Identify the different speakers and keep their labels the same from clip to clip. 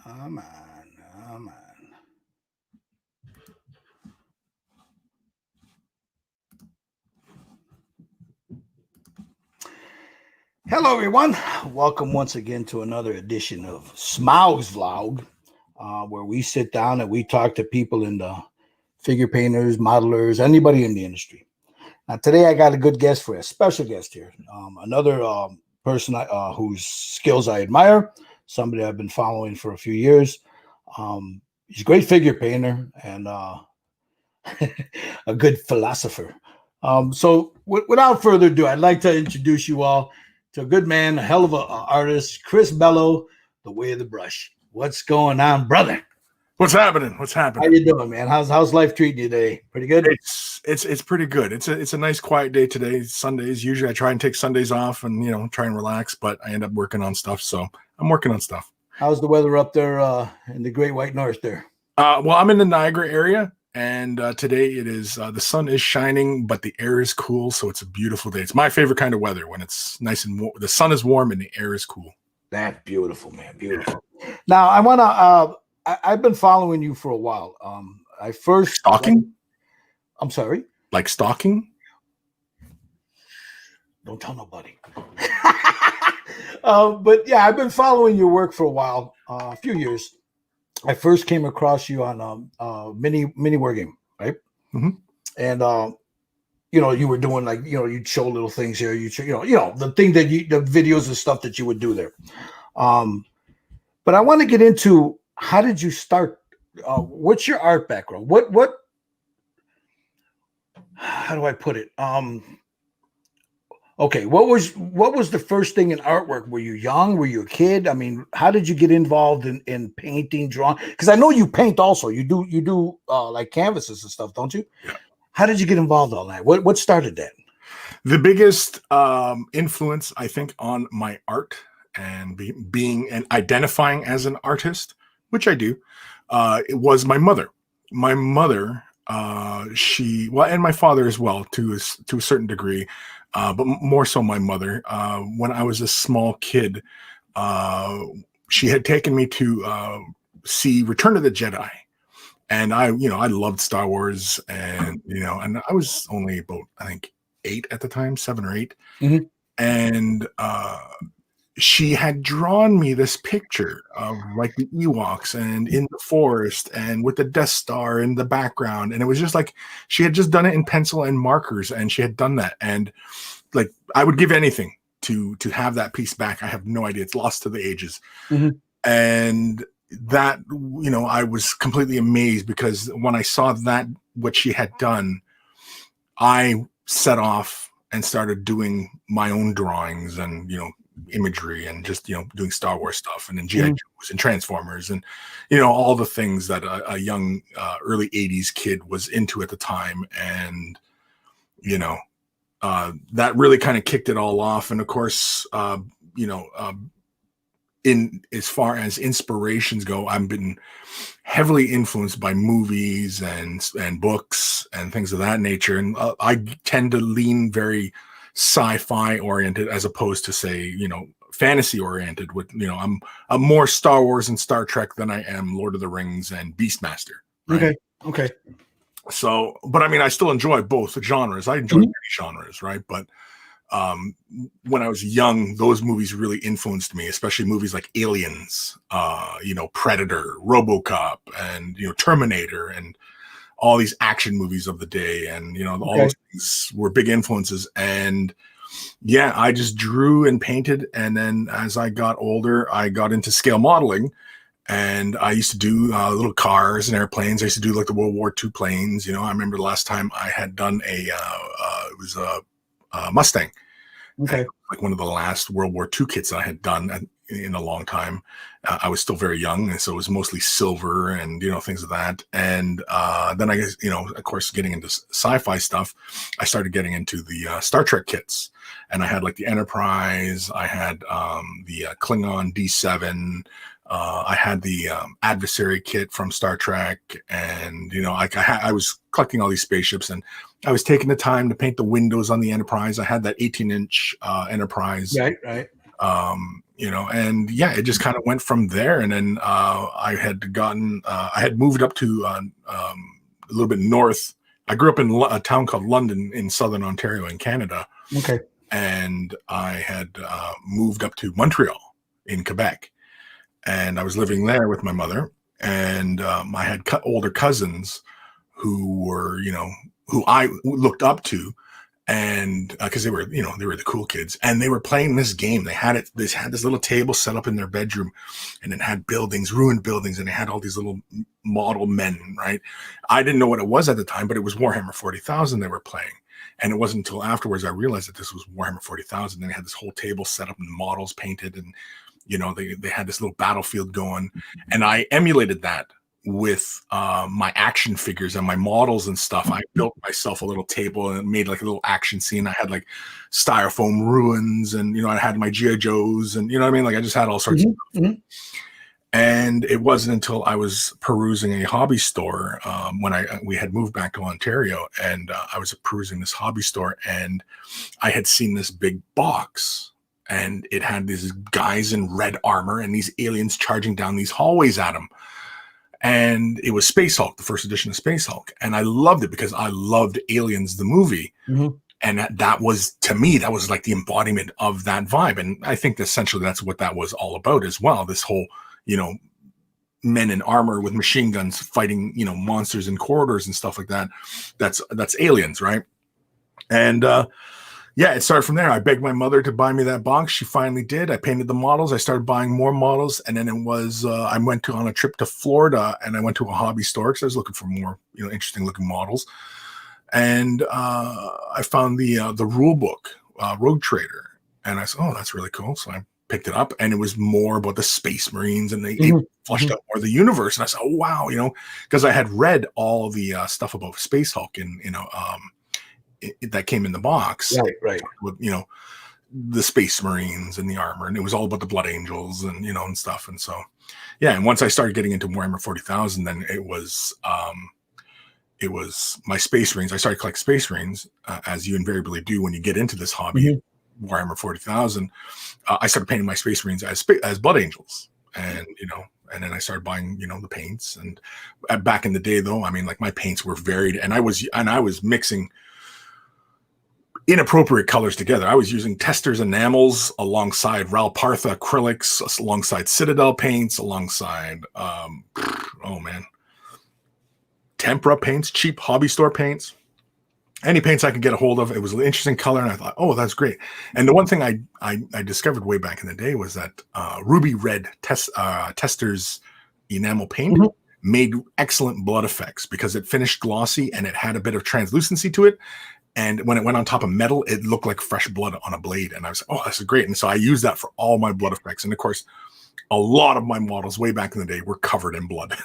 Speaker 1: Come on, come on. Hello, everyone. Welcome once again to another edition of Smaug's Vlog, where we sit down and we talk to people in the figure painters, modelers, anybody in the industry. Now, today I got a good guest for a special guest here. Another person whose skills I admire, somebody I've been following for a few years. He's a great figure painter and a good philosopher. So without further ado, I'd like to introduce you all to a good man, a hell of an artist, Kris Belleau, the way of the brush. What's going on, brother?
Speaker 2: What's happening? What's happening?
Speaker 1: How you doing, man? How's life treating you today? Pretty good?
Speaker 2: It's pretty good. It's a nice quiet day today. Sundays. Usually I try and take Sundays off and try and relax, but I end up working on stuff. So I'm working on stuff.
Speaker 1: How's the weather up there in the Great White North there?
Speaker 2: Well, I'm in the Niagara area, and today it is the sun is shining, but the air is cool, so it's a beautiful day. It's my favorite kind of weather when it's nice and warm. The sun is warm and the air is cool.
Speaker 1: That's beautiful, man. Beautiful. Now I want to. I've been following you for a while. I first
Speaker 2: stalking.
Speaker 1: I'm sorry.
Speaker 2: Like stalking.
Speaker 1: Don't tell nobody. But yeah, I've been following your work for a while, a few years. I first came across you on mini war game, right?
Speaker 2: Mm-hmm.
Speaker 1: And you were doing like you'd show little things here. You show the thing that the videos and stuff that you would do there. But I want to get into how did you start? What's your art background? What? How do I put it? Okay, what was the first thing in artwork? Were you young? Were you a kid? I mean, how did you get involved in painting, drawing? Because I know you paint also. You do like canvases and stuff, don't you?
Speaker 2: Yeah.
Speaker 1: How did you get involved in all that? What started that?
Speaker 2: The biggest influence, I think, on my art and being and identifying as an artist, which I do, it was my mother. My mother, and my father as well, to a certain degree, but more so my mother. When I was a small kid, she had taken me to see Return of the Jedi, and I loved Star Wars, and and I was only about, I think, 8 at the time, 7 or 8,
Speaker 1: mm-hmm.
Speaker 2: and she had drawn me this picture of like the Ewoks and in the forest and with the Death Star in the background. And it was just like, she had just done it in pencil and markers, and she had done that. And like, I would give anything to have that piece back. I have no idea. It's lost to the ages.
Speaker 1: Mm-hmm.
Speaker 2: And that, I was completely amazed, because when I saw that, what she had done, I set off and started doing my own drawings and, imagery and just doing Star Wars stuff, and then GI Joes and Transformers and all the things that a young early 80s kid was into at the time. And that really kind of kicked it all off. And of course, in as far as inspirations go, I've been heavily influenced by movies and books and things of that nature, and I tend to lean very sci-fi oriented as opposed to, say, fantasy oriented. With I'm more Star Wars and Star Trek than I am Lord of the Rings and Beastmaster. Right?
Speaker 1: Okay.
Speaker 2: So, but I mean, I still enjoy both genres. I enjoy many genres, right? But when I was young, those movies really influenced me, especially movies like Aliens, Predator, RoboCop, and Terminator, and all these action movies of the day. And all those things were big influences. And yeah, I just drew and painted. And then as I got older, I got into scale modeling, and I used to do little cars and airplanes. I used to do like the World War II planes. I remember the last time I had done it was a Mustang.
Speaker 1: Okay.
Speaker 2: Like one of the last World War II kits I had done in a long time. I was still very young, and so it was mostly silver and things of that. And then I guess of course, getting into sci-fi stuff, I started getting into the Star Trek kits, and I had like the Enterprise, I had the Klingon D7, I had the Adversary kit from Star Trek, and I was collecting all these spaceships, and I was taking the time to paint the windows on the Enterprise. I had that 18-inch Enterprise.
Speaker 1: Right.
Speaker 2: and yeah, it just kind of went from there. And then I had moved up to a little bit north. I grew up in a town called London in southern Ontario in Canada.
Speaker 1: Okay.
Speaker 2: And I had moved up to Montreal in Quebec, and I was living there with my mother. And I had older cousins who were, who I looked up to, and because they were the cool kids, and they were playing this game. They had this little table set up in their bedroom, and it had ruined buildings, and they had all these little model men, right? I didn't know what it was at the time, but it was Warhammer 40,000 they were playing. And it wasn't until afterwards I realized that this was Warhammer 40,000. And they had this whole table set up and models painted, and they had this little battlefield going, and I emulated that with my action figures and my models and stuff. I built myself a little table and made like a little action scene. I had like styrofoam ruins, and I had my G.I. Joes, and what I mean, like I just had all sorts of stuff. And it wasn't until I was perusing a hobby store when we had moved back to Ontario, and I was perusing this hobby store, and I had seen this big box, and it had these guys in red armor and these aliens charging down these hallways at them. And it was Space Hulk, the first edition of Space Hulk. And I loved it because I loved Aliens, the movie. And that was, to me, that was like the embodiment of that vibe. And I think essentially that's what that was all about as well. This whole, men in armor with machine guns fighting, monsters in corridors and stuff like that. That's Aliens, right? And yeah, it started from there. I begged my mother to buy me that box. She finally did. I painted the models. I started buying more models. And then it was, I went on a trip to Florida, and I went to a hobby store because I was looking for more, interesting looking models. And I found the rule book, Rogue Trader. And I said, oh, that's really cool. So I picked it up, and it was more about the Space Marines, and they flushed out more of the universe. And I said, oh, wow, because I had read all the stuff about Space Hulk and, that came in the box,
Speaker 1: right,
Speaker 2: with the Space Marines and the armor, and it was all about the Blood Angels and and stuff. And so yeah, and once I started getting into Warhammer 40,000, then it was my Space Marines. I started collecting Space Marines, as you invariably do when you get into this hobby, Warhammer 40,000. I started painting my Space Marines as Blood Angels, and and then I started buying the paints. And back in the day, though, I mean, like my paints were varied, and I was mixing inappropriate colors together. I was using Testors enamels alongside Ralpartha acrylics, alongside Citadel paints, alongside Tempera paints, cheap hobby store paints, any paints I could get a hold of. It was an interesting color, and I thought, oh, that's great. And the one thing I discovered way back in the day was that ruby red Testors enamel paint made excellent blood effects because it finished glossy and it had a bit of translucency to it. And when it went on top of metal, it looked like fresh blood on a blade. And I was like, oh, this is great. And so I used that for all my blood effects. And of course, a lot of my models way back in the day were covered in blood.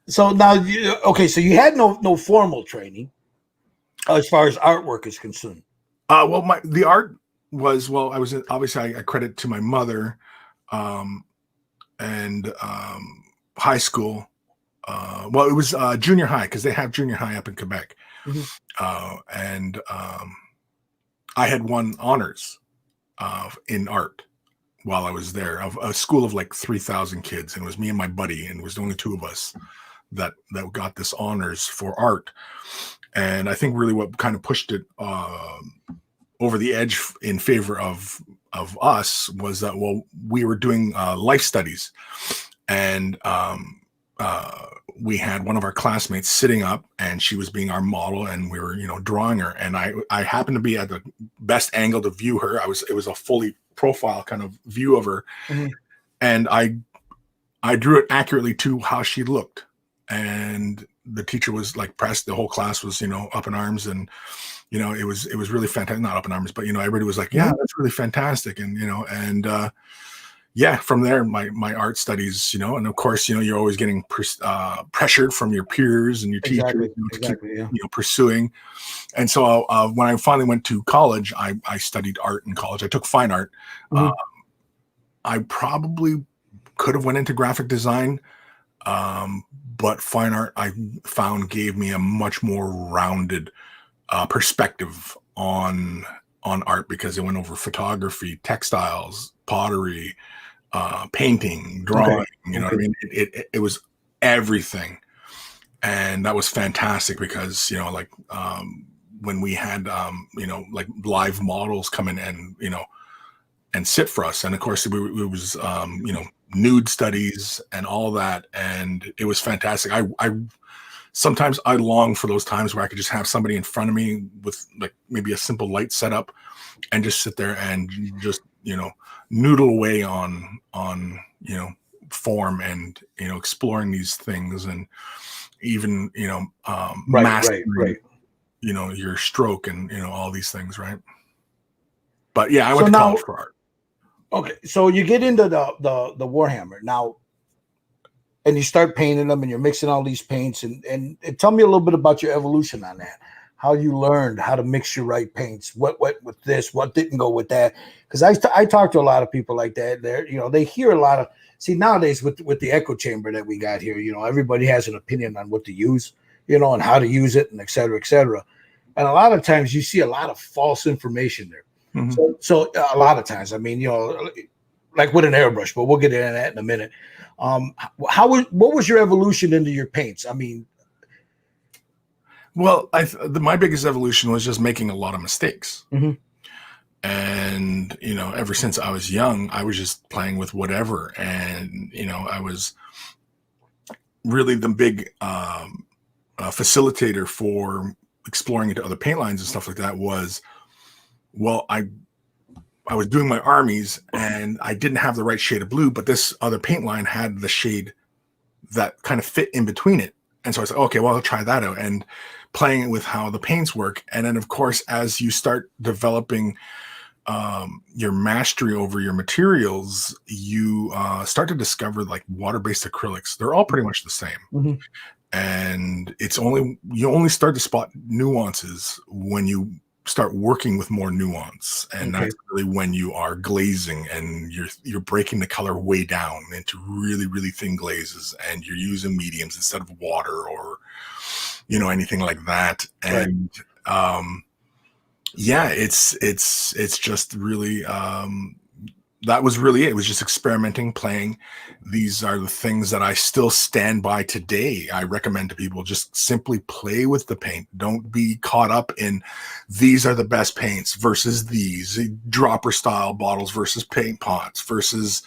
Speaker 1: So now, so you had no formal training as far as artwork is concerned.
Speaker 2: Well, the art was, I was obviously I credit to my mother, and high school. It was junior high, because they have junior high up in Quebec. And I had won honors in art while I was there, of a school of like 3,000 kids. And it was me and my buddy, and it was the only two of us that got this honors for art. And I think really what kind of pushed it over the edge in favor of us was that, we were doing life studies, and we had one of our classmates sitting up, and she was being our model, and we were, drawing her. And I happened to be at the best angle to view her. It was a fully profile kind of view of her. And I drew it accurately to how she looked. And the teacher was like pressed. The whole class was, up in arms, and, it was really fantastic. Not up in arms, but, everybody was like, yeah, that's really fantastic. And, yeah, from there, my art studies, and of course, you're always getting pressured from your peers and your teachers to keep, pursuing. And so when I finally went to college, I studied art in college. I took fine art. I probably could have went into graphic design, but fine art, I found, gave me a much more rounded perspective on on art because it went over photography, textiles, pottery, painting, drawing. You know what I mean? It was everything, and that was fantastic because like when we had like live models come in and and sit for us, and of course it was nude studies and all that, and it was fantastic. I sometimes I long for those times where I could just have somebody in front of me with like maybe a simple light setup and just sit there and just noodle away on form and exploring these things, and even mastering your stroke and all these things, right? But yeah, I went to college for art.
Speaker 1: Okay, so you get into the Warhammer now, and you start painting them, and you're mixing all these paints, and tell me a little bit about your evolution on that. How you learned how to mix your right paints, what with this, what didn't go with that. Because I talk to a lot of people like that. They hear a lot of, see, nowadays with the echo chamber that we got here, everybody has an opinion on what to use, and how to use it, and et cetera, et cetera. And a lot of times you see a lot of false information there. Mm-hmm. So a lot of times, I mean, like with an airbrush, but we'll get into that in a minute. What was your evolution into your paints? I mean,
Speaker 2: well, my biggest evolution was just making a lot of mistakes. Mm-hmm. And, ever since I was young, I was just playing with whatever. And, I was really the big facilitator for exploring into other paint lines and stuff like that was, well, I was doing my armies and I didn't have the right shade of blue, but this other paint line had the shade that kind of fit in between it. And so I said, okay, well, I'll try that out, and playing with how the paints work. And then, of course, as you start developing your mastery over your materials, you start to discover like water-based acrylics. They're all pretty much the same. Mm-hmm. And you only start to spot nuances when you start working with more nuance, and that's really when you are glazing and you're breaking the color way down into really, really thin glazes, and you're using mediums instead of water or anything like that. And yeah, it's just really that was really it. It was just experimenting, playing. These are the things that I still stand by today. I recommend to people, just simply play with the paint. Don't be caught up in these are the best paints versus these dropper style bottles versus paint pots versus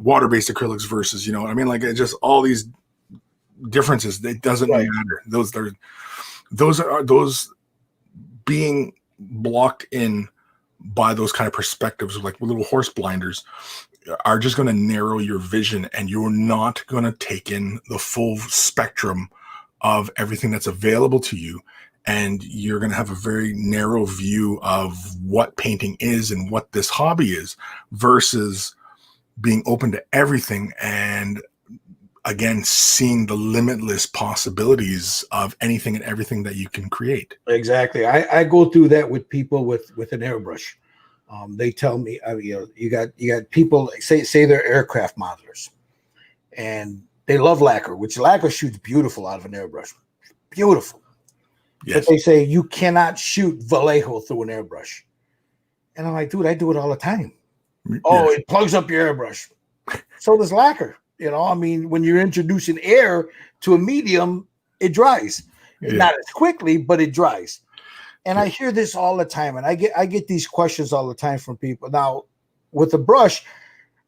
Speaker 2: water-based acrylics versus, what I mean? Like, just all these differences. It doesn't matter. Those being blocked in by those kind of perspectives, like little horse blinders, are just going to narrow your vision, and you're not going to take in the full spectrum of everything that's available to you. And you're going to have a very narrow view of what painting is and what this hobby is, versus being open to everything and, again, seeing the limitless possibilities of anything and everything that you can create.
Speaker 1: Exactly. I go through that with people with an airbrush. They tell me, you got people say they're aircraft modelers, and they love lacquer, which lacquer shoots beautiful out of an airbrush. Beautiful. Yes. But they say you cannot shoot Vallejo through an airbrush. And I'm like, dude, I do it all the time. Yes. Oh, it plugs up your airbrush. So does lacquer. I mean, when you're introducing air to a medium, it dries. Yeah. Not as quickly, but it dries. And I hear this all the time, and I get these questions all the time from people. Now, with a brush,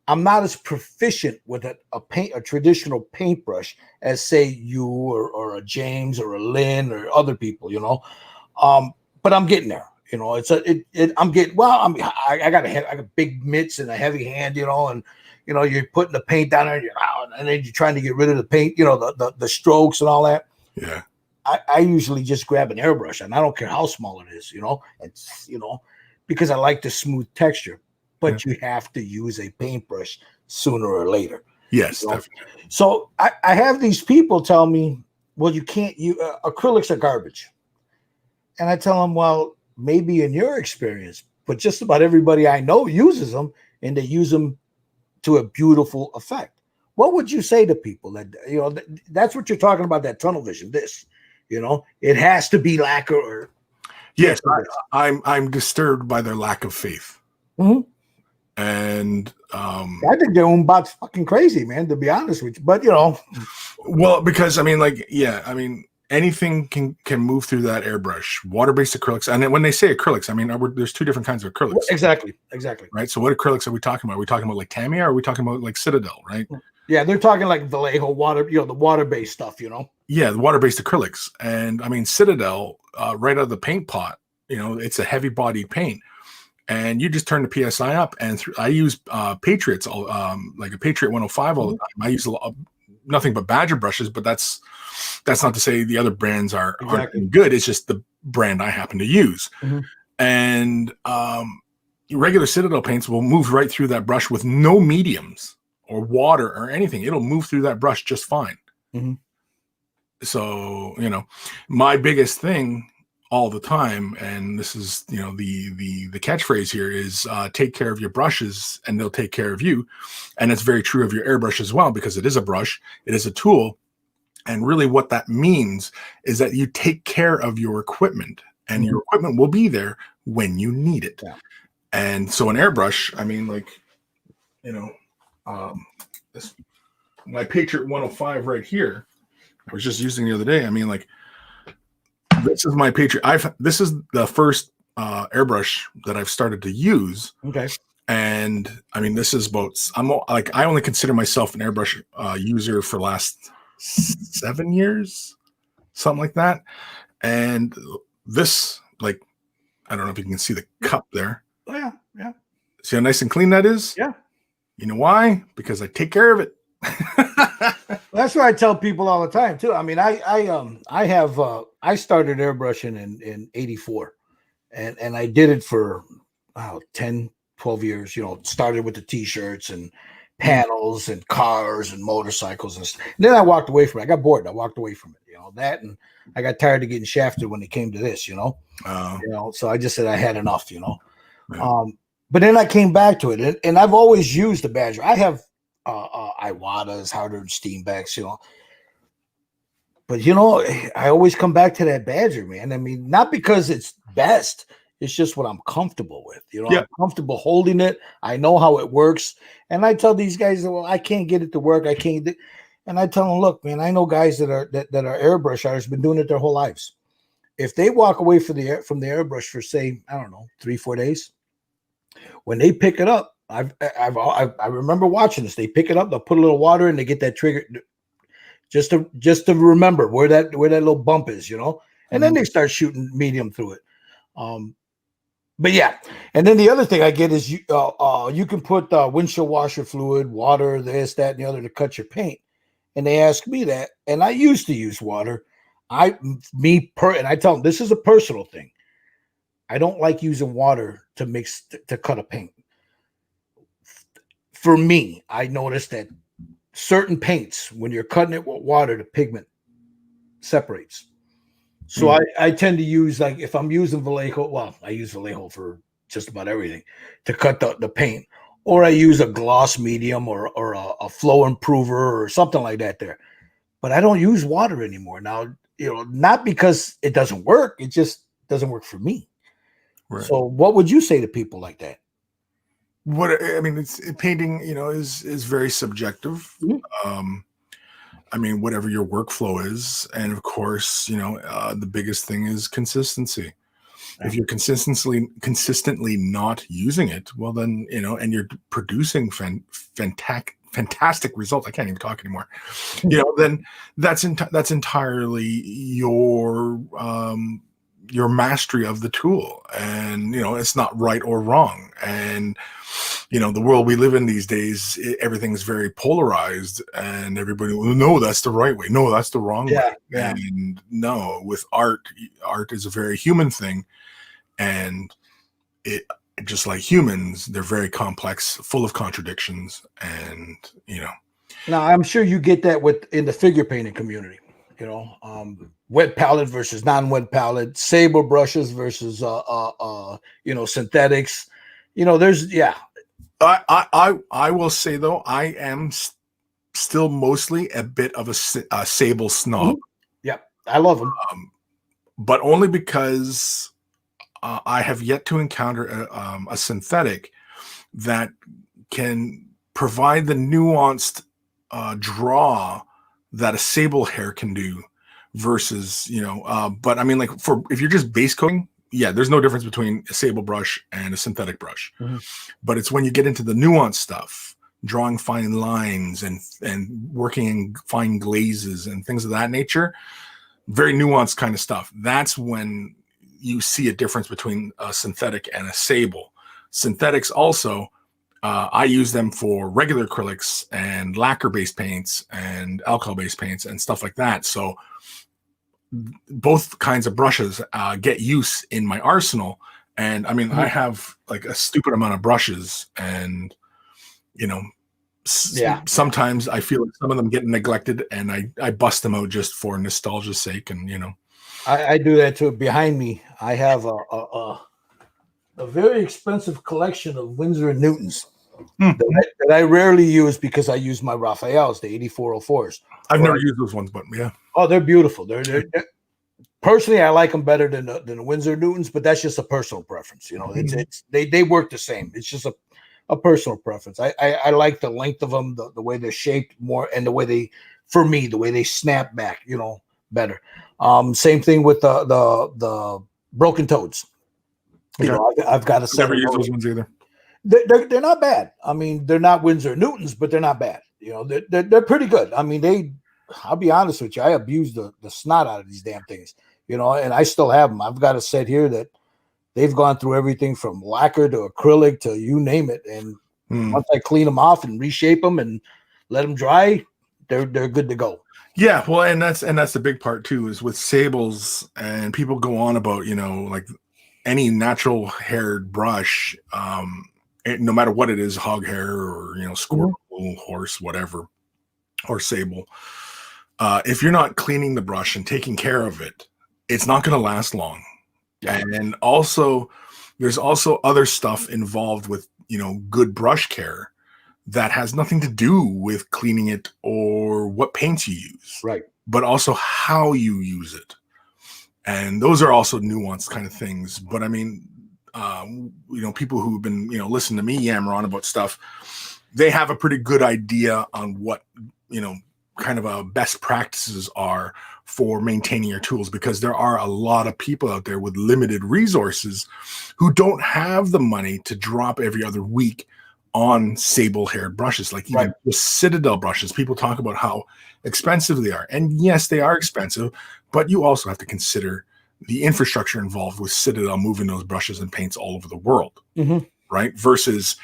Speaker 1: I'm not as proficient with a traditional paintbrush as, say, you or a James or a Lynn or other people, but I'm getting there. I'm getting, I got big mitts and a heavy hand, and you're putting the paint down there, and then you're trying to get rid of the paint, the strokes and all that.
Speaker 2: Yeah.
Speaker 1: I usually just grab an airbrush, and I don't care how small it is, it's, because I like the smooth texture. But you have to use a paintbrush sooner or later.
Speaker 2: Yes, definitely.
Speaker 1: So I have these people tell me, well, you can't, acrylics are garbage. And I tell them, well, maybe in your experience, but just about everybody I know uses them, and they use them to a beautiful effect. What would you say to people that, that's what you're talking about, that tunnel vision, it has to be lacquer or.
Speaker 2: Yes, I'm disturbed by their lack of faith.
Speaker 1: Mm-hmm.
Speaker 2: And
Speaker 1: I think their own bot's fucking crazy, man, to be honest with you. But
Speaker 2: well, because I mean, anything can move through that airbrush. Water-based acrylics, and then when they say acrylics, I mean, there's two different kinds of acrylics.
Speaker 1: Exactly.
Speaker 2: Right. So what acrylics are we talking about? Are we talking about like Tamiya, or are we talking about like Citadel? Right.
Speaker 1: Yeah, they're talking like Vallejo water, the water-based stuff,
Speaker 2: Yeah, the water-based acrylics, and I mean Citadel, right out of the paint pot. It's a heavy-bodied paint. And you just turn the PSI up, and I use Patriots, like a Patriot 105 all the time. I use nothing but Badger brushes, but that's not to say the other brands aren't good. It's just the brand I happen to use.
Speaker 1: Mm-hmm.
Speaker 2: And regular Citadel paints will move right through that brush with no mediums or water or anything. It'll move through that brush just fine.
Speaker 1: Mm-hmm.
Speaker 2: So, my biggest thing all the time, and this is the catchphrase here is take care of your brushes and they'll take care of you. And it's very true of your airbrush as well, because it is a brush, it is a tool, and really what that means is that you take care of your equipment, and your equipment will be there when you need it. And so an airbrush, I mean, this, my Patriot 105 right here, I was just using the other day. I mean, this is my Patriot. This is the first airbrush that I've started to use.
Speaker 1: Okay.
Speaker 2: And I mean, this is about, I only consider myself an airbrush user for the last 7 years, something like that. And this, I don't know if you can see the cup there.
Speaker 1: Oh, yeah. Yeah.
Speaker 2: See how nice and clean that is?
Speaker 1: Yeah.
Speaker 2: You know why? Because I take care of it.
Speaker 1: That's what I tell people all the time too. I mean, I started airbrushing in 84, and I did it for 10, 12 years. Started with the t-shirts and panels and cars and motorcycles and stuff. And then I walked away from it. I got bored. I walked away from it. That, and I got tired of getting shafted when it came to this. So I just said I had enough.
Speaker 2: Right.
Speaker 1: But then I came back to it, and I've always used the Badger. I have Iwatas, harder Steenbecks, but I always come back to that Badger, man. I mean, not because it's best, it's just what I'm comfortable with. I'm comfortable holding it. I know how it works, and I tell these guys that, well, I can't get it to work. I can't and I tell them, look, man, I know guys that are airbrush artists, been doing it their whole lives. If they walk away from the airbrush for, say, I don't know, 3-4 days, when they pick it up, I remember watching this. They pick it up, they'll put a little water in, they get that trigger just to remember where that little bump is, and then they start shooting medium through it. But yeah, and then the other thing I get is you can put windshield washer fluid, water, this, that, and the other to cut your paint. And they ask me that, and I used to use water. And I tell them this is a personal thing. I don't like using water to mix to cut a paint. For me, I noticed that certain paints, when you're cutting it with water, the pigment separates. So I tend to use, if I'm using Vallejo, well, I use Vallejo for just about everything to cut the paint, or I use a gloss medium or a flow improver or something like that there. But I don't use water anymore now, not because it doesn't work. It just doesn't work for me. Right. So what would you say to people like that?
Speaker 2: It's painting, is very subjective.
Speaker 1: Mm-hmm.
Speaker 2: I mean, whatever your workflow is, and of course, the biggest thing is consistency. Yeah. If you're consistently not using it, well, then and you're producing fantastic results. I can't even talk anymore. Then that's entirely your mastery of the tool, and it's not right or wrong. And the world we live in these days, everything's very polarized, and everybody will no, that's the right way, no, that's the wrong way. Yeah. And no, with art is a very human thing, and it just like humans, they're very complex, full of contradictions, and
Speaker 1: Now I'm sure you get that in the figure painting community. Wet palette versus non-wet palette, saber brushes versus synthetics. There's
Speaker 2: I will say though, I am still mostly a bit of a sable snob.
Speaker 1: Mm-hmm. Yeah, I love them,
Speaker 2: but only because I have yet to encounter a synthetic that can provide the nuanced draw that a sable hair can do versus, but I mean, like if you're just base coating, yeah, there's no difference between a sable brush and a synthetic brush.
Speaker 1: Mm-hmm.
Speaker 2: But it's when you get into the nuanced stuff, drawing fine lines and working in fine glazes and things of that nature, very nuanced kind of stuff. That's when you see a difference between a synthetic and a sable. Synthetics also, I use them for regular acrylics and lacquer-based paints and alcohol-based paints and stuff like that. So both kinds of brushes get use in my arsenal. And I mean, I have like a stupid amount of brushes, and sometimes I feel like some of them get neglected, and I bust them out just for nostalgia's sake. And
Speaker 1: I do that too. Behind me, I have a very expensive collection of Winsor and Newtons that I rarely use because I use my Raphaels, the 8404s.
Speaker 2: I've never used those ones, but yeah.
Speaker 1: Oh, they're beautiful. They're personally, I like them better than the Winsor Newtons, but that's just a personal preference. They work the same. It's just a personal preference. I like the length of them, the way they're shaped more, and the way the way they snap back, better. Same thing with the Broken Toads. I've got a
Speaker 2: never used those ones either.
Speaker 1: They're not bad. I mean, they're not Winsor Newtons, but they're not bad. They're pretty good. I mean, I'll be honest with you, I abuse the snot out of these damn things, and I still have them. I've got a set here that they've gone through everything from lacquer to acrylic to you name it. And once I clean them off and reshape them and let them dry, they're good to go.
Speaker 2: Yeah, well, and that's the big part too, is with sables, and people go on about, like any natural haired brush, no matter what it is, hog hair or, squirrel, horse, whatever, or sable. If you're not cleaning the brush and taking care of it, it's not going to last long. Yeah. And also, there's also other stuff involved with, good brush care that has nothing to do with cleaning it or what paints you use.
Speaker 1: Right.
Speaker 2: But also how you use it. And those are also nuanced kind of things. But I mean, people who've been, listening to me yammer on about stuff, they have a pretty good idea on what, kind of best practices are for maintaining your tools, because there are a lot of people out there with limited resources who don't have the money to drop every other week on sable haired brushes, like even the Citadel brushes. People talk about how expensive they are, and yes, they are expensive, but you also have to consider the infrastructure involved with Citadel moving those brushes and paints all over the world, right? Versus,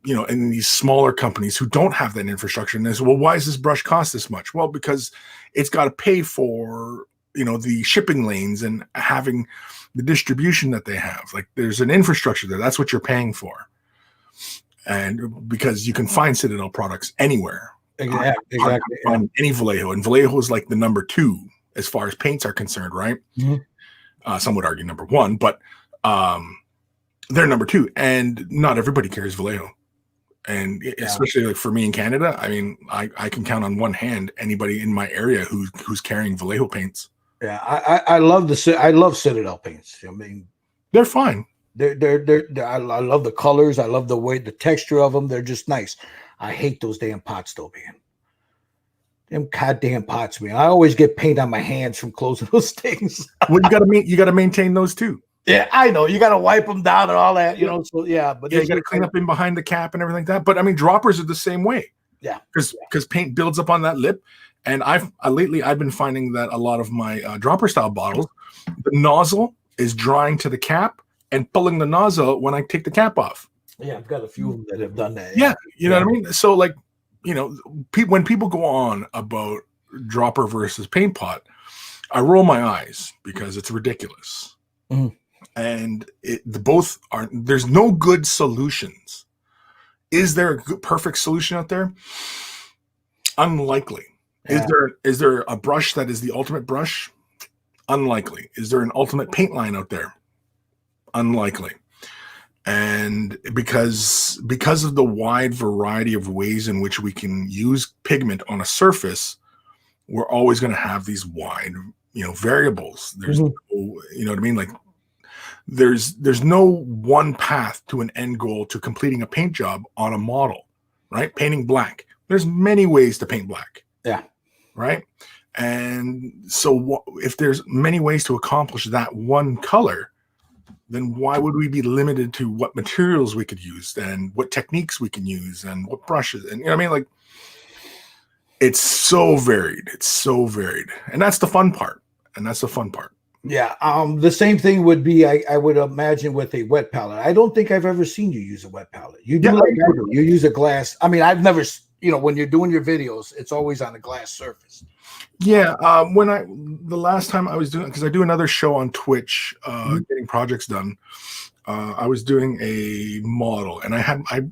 Speaker 2: in these smaller companies who don't have that infrastructure, and they say, well, why does this brush cost this much? Well, because it's got to pay for, the shipping lanes and having the distribution that they have. Like, there's an infrastructure there. That's what you're paying for. And because you can find Citadel products anywhere.
Speaker 1: Exactly.
Speaker 2: On any Vallejo. And Vallejo is like the number 2 as far as paints are concerned, right? Some would argue number 1, but they're number 2. And not everybody carries Vallejo. And especially like for me in Canada, I mean, I can count on one hand anybody in my area who's carrying Vallejo paints.
Speaker 1: Yeah, I love Citadel paints. I mean,
Speaker 2: they're fine.
Speaker 1: I love the colors. I love the texture of them. They're just nice. I hate those damn pots though, man. Them goddamn pots, man. I always get paint on my hands from closing those things.
Speaker 2: Well, you gotta maintain those too.
Speaker 1: Yeah, I know. You got to wipe them down and all that, So but
Speaker 2: you got to clean up in behind the cap and everything like that. But I mean, droppers are the same way.
Speaker 1: Yeah,
Speaker 2: because paint builds up on that lip. And lately I've been finding that a lot of my dropper style bottles, the nozzle is drying to the cap and pulling the nozzle out when I take the cap off.
Speaker 1: Yeah, I've got a few of them that have done that.
Speaker 2: Yeah, you know what I mean. So like, when people go on about dropper versus paint pot, I roll my eyes because it's ridiculous. And both are. There's no good solutions. Is there a perfect solution out there? Unlikely. Yeah. Is there a brush that is the ultimate brush? Unlikely. Is there an ultimate paint line out there? Unlikely. And because of the wide variety of ways in which we can use pigment on a surface, we're always going to have these wide, variables. There's, you know what I mean? Like, there's no one path to an end goal to completing a paint job on a model, right? Painting black. There's many ways to paint black.
Speaker 1: Yeah.
Speaker 2: Right. And so if there's many ways to accomplish that one color, then why would we be limited to what materials we could use and what techniques we can use and what brushes? And you know what I mean? Like, it's so varied. It's so varied. And that's the fun part.
Speaker 1: Yeah. The same thing would be, I would imagine, with a wet palette. I don't think I've ever seen you use a wet palette. You do like I do. You use a glass. I mean, I've never, when you're doing your videos, it's always on a glass surface.
Speaker 2: Yeah. The last time I was doing, because I do another show on Twitch, getting projects done. I was doing a model, and I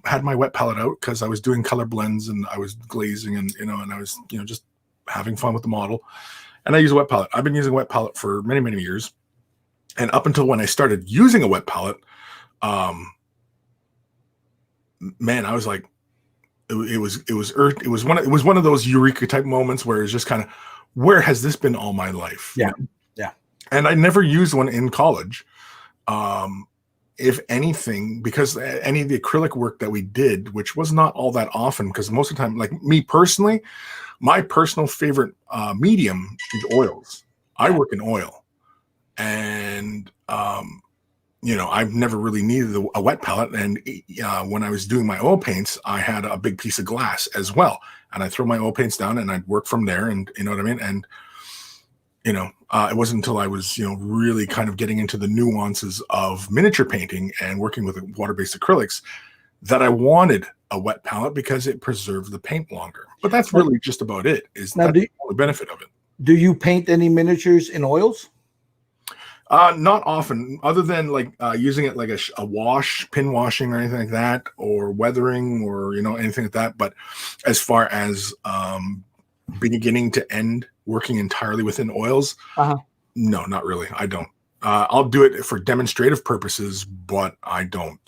Speaker 2: had my wet palette out because I was doing color blends and I was glazing, and and I was just having fun with the model. And I use a wet palette. I've been using a wet palette for many, many years, and up until when I started using a wet palette, man, I was like, it was one of those eureka type moments where it's just kind of, where has this been all my life?
Speaker 1: Yeah.
Speaker 2: And I never used one in college. If anything, because any of the acrylic work that we did, which was not all that often, because most of the time, like me personally, my personal favorite medium is oils. I work in oil, and I've never really needed a wet palette. And when I was doing my oil paints, I had a big piece of glass as well, and I throw my oil paints down and I'd work from there. And you know what I mean? And it wasn't until I was, really kind of getting into the nuances of miniature painting and working with water-based acrylics that I wanted a wet palette, because it preserved the paint longer. But that's really just about it. That's the only benefit of it.
Speaker 1: Do you paint any miniatures in oils?
Speaker 2: Not often, other than like using it like a wash, pin washing or anything like that, or weathering, or anything like that. But as far as beginning to end working entirely within oils, no, not really. I don't. I'll do it for demonstrative purposes, but I don't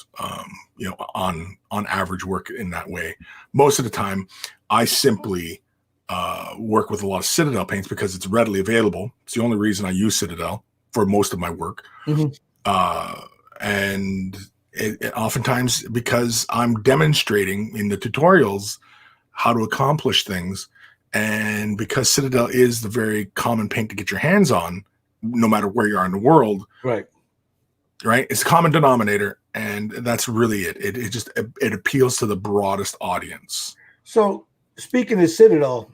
Speaker 2: on average work in that way. Most of the time I simply work with a lot of Citadel paints because it's readily available. It's the only reason I use Citadel for most of my work. And it oftentimes, because I'm demonstrating in the tutorials how to accomplish things, and because Citadel is the very common paint to get your hands on, no matter where you are in the world. Right. It's a common denominator, and that's really it. It appeals to the broadest audience.
Speaker 1: So speaking of Citadel,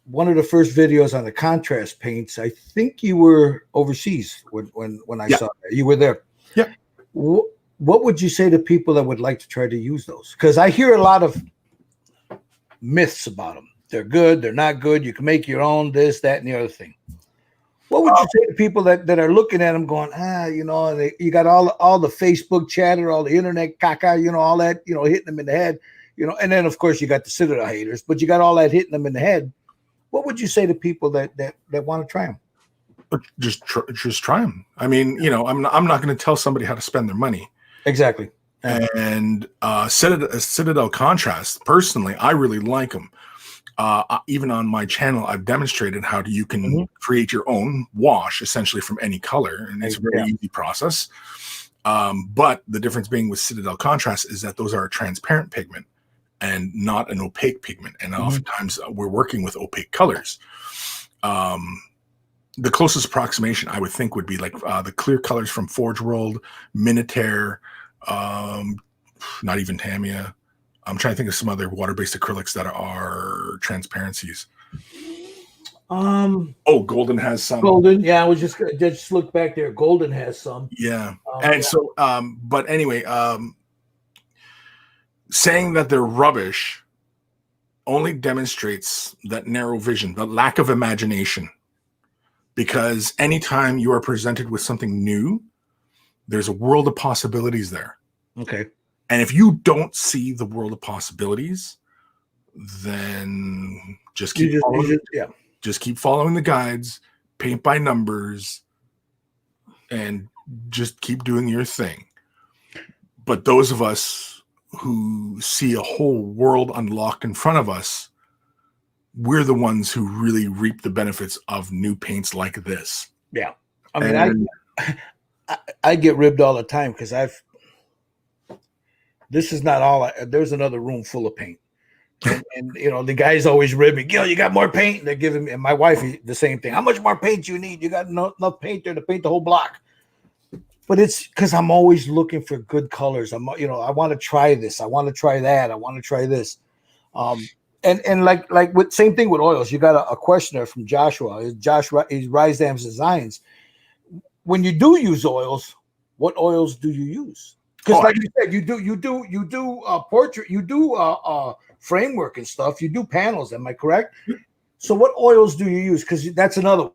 Speaker 1: one of the first videos on the contrast paints, I think you were overseas when I saw that. You were there.
Speaker 2: Yeah.
Speaker 1: What would you say to people that would like to try to use those? Because I hear a lot of myths about them. They're good, they're not good. You can make your own, this, that, and the other thing. What would you say to people that are looking at them going, you got all the Facebook chatter, all the internet caca, all that, hitting them in the head, and then of course you got the Citadel haters, but you got all that hitting them in the head. What would you say to people that want to try them?
Speaker 2: Just try them. I mean, I'm not going to tell somebody how to spend their money.
Speaker 1: Exactly.
Speaker 2: And Citadel contrast, personally, I really like them. Even on my channel, I've demonstrated how you can create your own wash essentially from any color, and it's a very easy process. But the difference being with Citadel contrast is that those are a transparent pigment and not an opaque pigment, and oftentimes we're working with opaque colors. The closest approximation I would think would be like the clear colors from Forge World, Minotaur, not even Tamiya. I'm trying to think of some other water-based acrylics that are transparencies. Golden has some.
Speaker 1: Golden, yeah. I was just look back there. Golden has some.
Speaker 2: Yeah, so, but anyway, saying that they're rubbish only demonstrates that narrow vision, the lack of imagination. Because anytime you are presented with something new, there's a world of possibilities there.
Speaker 1: Okay.
Speaker 2: And if you don't see the world of possibilities, then just keep following the guides, paint by numbers, and just keep doing your thing. But those of us who see a whole world unlocked in front of us, we're the ones who really reap the benefits of new paints like this.
Speaker 1: Yeah. I mean, I get ribbed all the time because this is not all. There's another room full of paint. And the guys always rib me. You got more paint. And they're giving me, and my wife the same thing. How much more paint you need? You got enough paint there to paint the whole block. But it's because I'm always looking for good colors. I want to try this. I want to try that. I want to try this. And like with same thing with oils. You got a questioner from Joshua. He's Rise Dams Designs. When you do use oils, what oils do you use? Because like you said, you do portrait, you do framework and stuff. You do panels. Am I correct? So what oils do you use? Because that's another.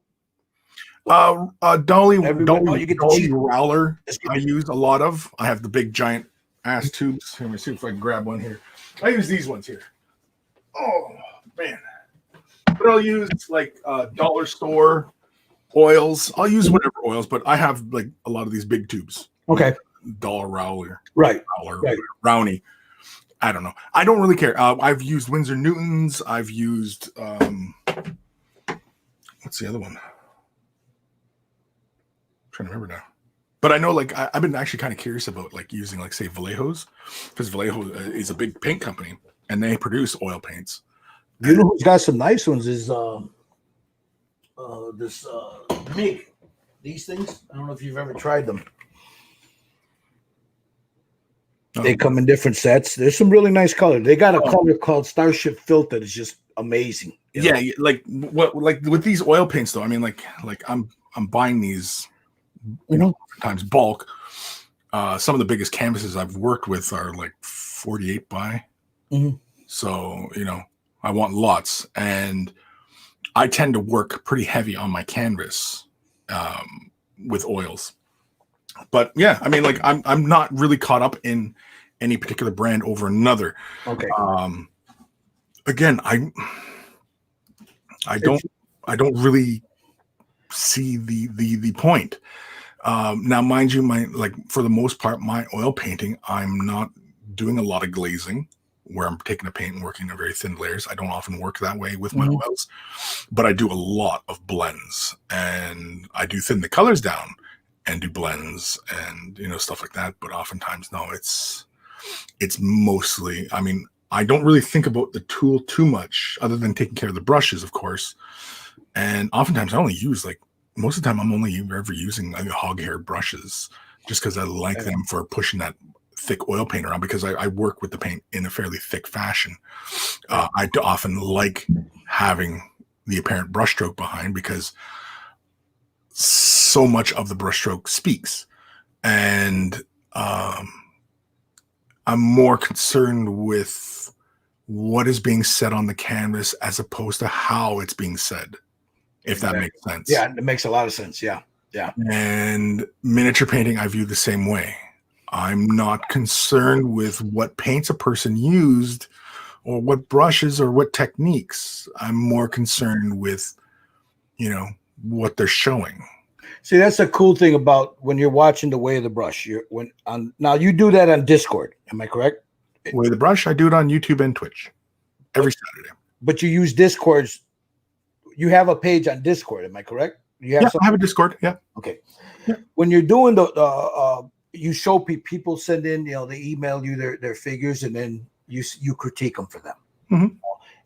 Speaker 2: Dolly Rowler. I use a lot of. I have the big giant ass tubes. Let me see if I can grab one here. I use these ones here. Oh man! But I'll use like dollar store oils. I'll use whatever oils, but I have like a lot of these big tubes.
Speaker 1: Okay.
Speaker 2: Dollar Rowler.
Speaker 1: Right.
Speaker 2: Rowney. I don't know. I don't really care. I've used Winsor Newtons. I've used what's the other one? Trying to remember now, but I know like I've been actually kind of curious about like using like say Vallejo's, because Vallejo is a big paint company and they produce oil paints.
Speaker 1: You know who's got some nice ones is this Mig. These things. I don't know if you've ever tried them. They come in different sets. There's some really nice color. They got a color called Starship Filter that's just amazing.
Speaker 2: Yeah, like with these oil paints though. I mean, like I'm buying these. Sometimes bulk. Some of the biggest canvases I've worked with are like 48 by. Mm-hmm. So, I want lots, and I tend to work pretty heavy on my canvas with oils. But yeah, I mean, like I'm not really caught up in any particular brand over another.
Speaker 1: Okay.
Speaker 2: Again, I don't really see the point. Now, mind you, for the most part, my oil painting, I'm not doing a lot of glazing where I'm taking a paint and working in very thin layers. I don't often work that way with my oils, but I do a lot of blends, and I do thin the colors down and do blends and stuff like that. But oftentimes, no, it's mostly. I mean, I don't really think about the tool too much, other than taking care of the brushes, of course. And oftentimes, I only use most of the time, I'm only ever using hog-haired brushes, just because I like them for pushing that thick oil paint around, because I work with the paint in a fairly thick fashion. I often like having the apparent brushstroke behind, because so much of the brushstroke speaks. And I'm more concerned with what is being said on the canvas as opposed to how it's being said. If that makes sense.
Speaker 1: Yeah, it makes a lot of sense. Yeah.
Speaker 2: And miniature painting, I view the same way. I'm not concerned with what paints a person used or what brushes or what techniques. I'm more concerned with, what they're showing.
Speaker 1: See, that's the cool thing about when you're watching The Way of the Brush. Now you do that on Discord. Am I correct?
Speaker 2: Way of the Brush, I do it on YouTube and Twitch every Saturday.
Speaker 1: But you use Discord's. You have a page on Discord, am I correct?
Speaker 2: I have a Discord. Yeah.
Speaker 1: Okay. Yeah. When you're doing you show people send in, they email you their figures, and then you critique them for them.
Speaker 2: Mm-hmm.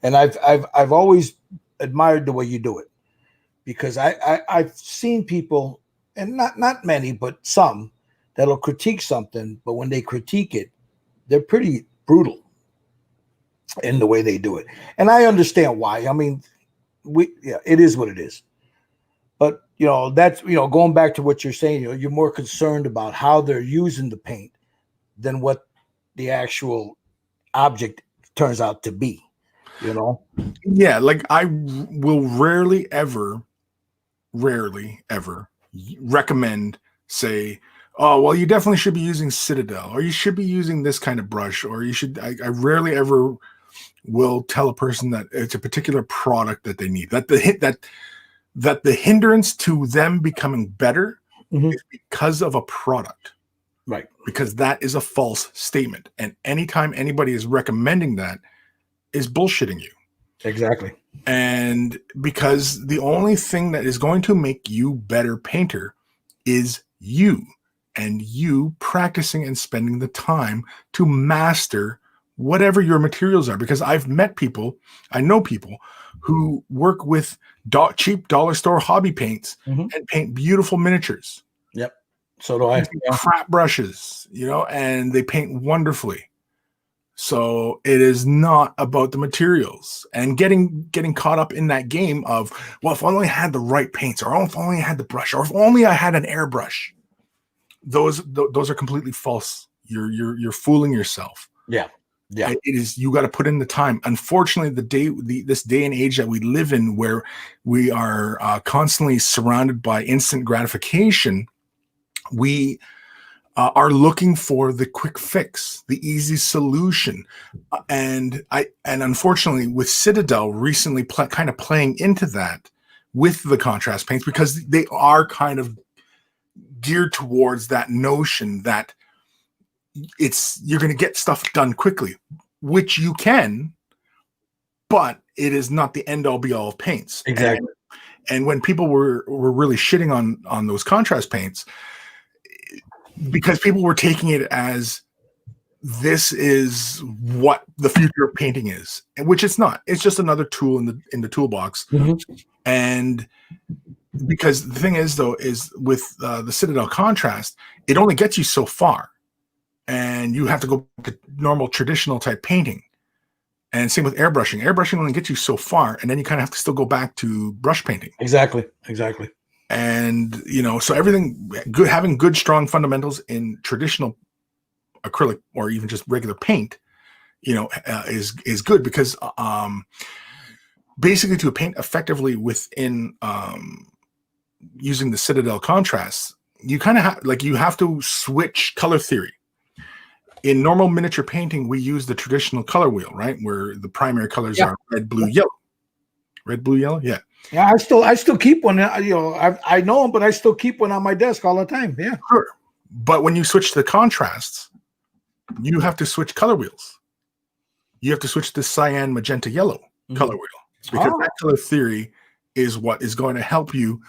Speaker 1: And I've always admired the way you do it, because I've seen people, and not many, but some, that'll critique something, but when they critique it, they're pretty brutal in the way they do it, and I understand why. I mean. It is what it is. But that's going back to what you're saying, you're more concerned about how they're using the paint than what the actual object turns out to be.
Speaker 2: Yeah, like I will rarely ever recommend, say, oh, well, you definitely should be using Citadel, or you should be using this kind of brush, or you should. I rarely ever will tell a person that it's a particular product that they need, that the hindrance to them becoming better is because of a product,
Speaker 1: right?
Speaker 2: Because that is a false statement, and anytime anybody is recommending that, is bullshitting you.
Speaker 1: Exactly.
Speaker 2: And because the only thing that is going to make you better painter is you and you practicing and spending the time to master whatever your materials are. Because I know people who work with cheap dollar store hobby paints and paint beautiful miniatures.
Speaker 1: Yep. So do I.
Speaker 2: Crap brushes, and they paint wonderfully. So it is not about the materials and getting caught up in that game of, well, if only I had the right paints, or if only I had the brush, or if only I had an airbrush. Those are completely false. You're fooling yourself.
Speaker 1: Yeah. Yeah.
Speaker 2: It is, you got to put in the time. Unfortunately, this day and age that we live in, where we are constantly surrounded by instant gratification, we are looking for the quick fix, the easy solution. And unfortunately, with Citadel recently kind of playing into that with the contrast paints, because they are kind of geared towards that notion that you're going to get stuff done quickly, which you can, but it is not the end all be all of paints.
Speaker 1: Exactly.
Speaker 2: And when people were really shitting on those contrast paints, because people were taking it as this is what the future of painting is, which it's not. It's just another tool in the toolbox. And because the thing is, though, is with the Citadel contrast, it only gets you so far, and you have to go to normal traditional type painting. And same with airbrushing. Airbrushing only gets you so far, and then you kind of have to still go back to brush painting.
Speaker 1: Exactly.
Speaker 2: And so everything good, having good strong fundamentals in traditional acrylic or even just regular paint, is good, because basically to paint effectively within using the Citadel contrast, you kind of you have to switch color theory. In normal miniature painting, we use the traditional color wheel, right, where the primary colors are red, blue, yellow. Red, blue, yellow. Yeah.
Speaker 1: Yeah, I still keep one. I know them, but I still keep one on my desk all the time. Yeah,
Speaker 2: sure. But when you switch to the contrasts, you have to switch color wheels. You have to switch to cyan, magenta, yellow color wheel, because that color theory is what is going to help you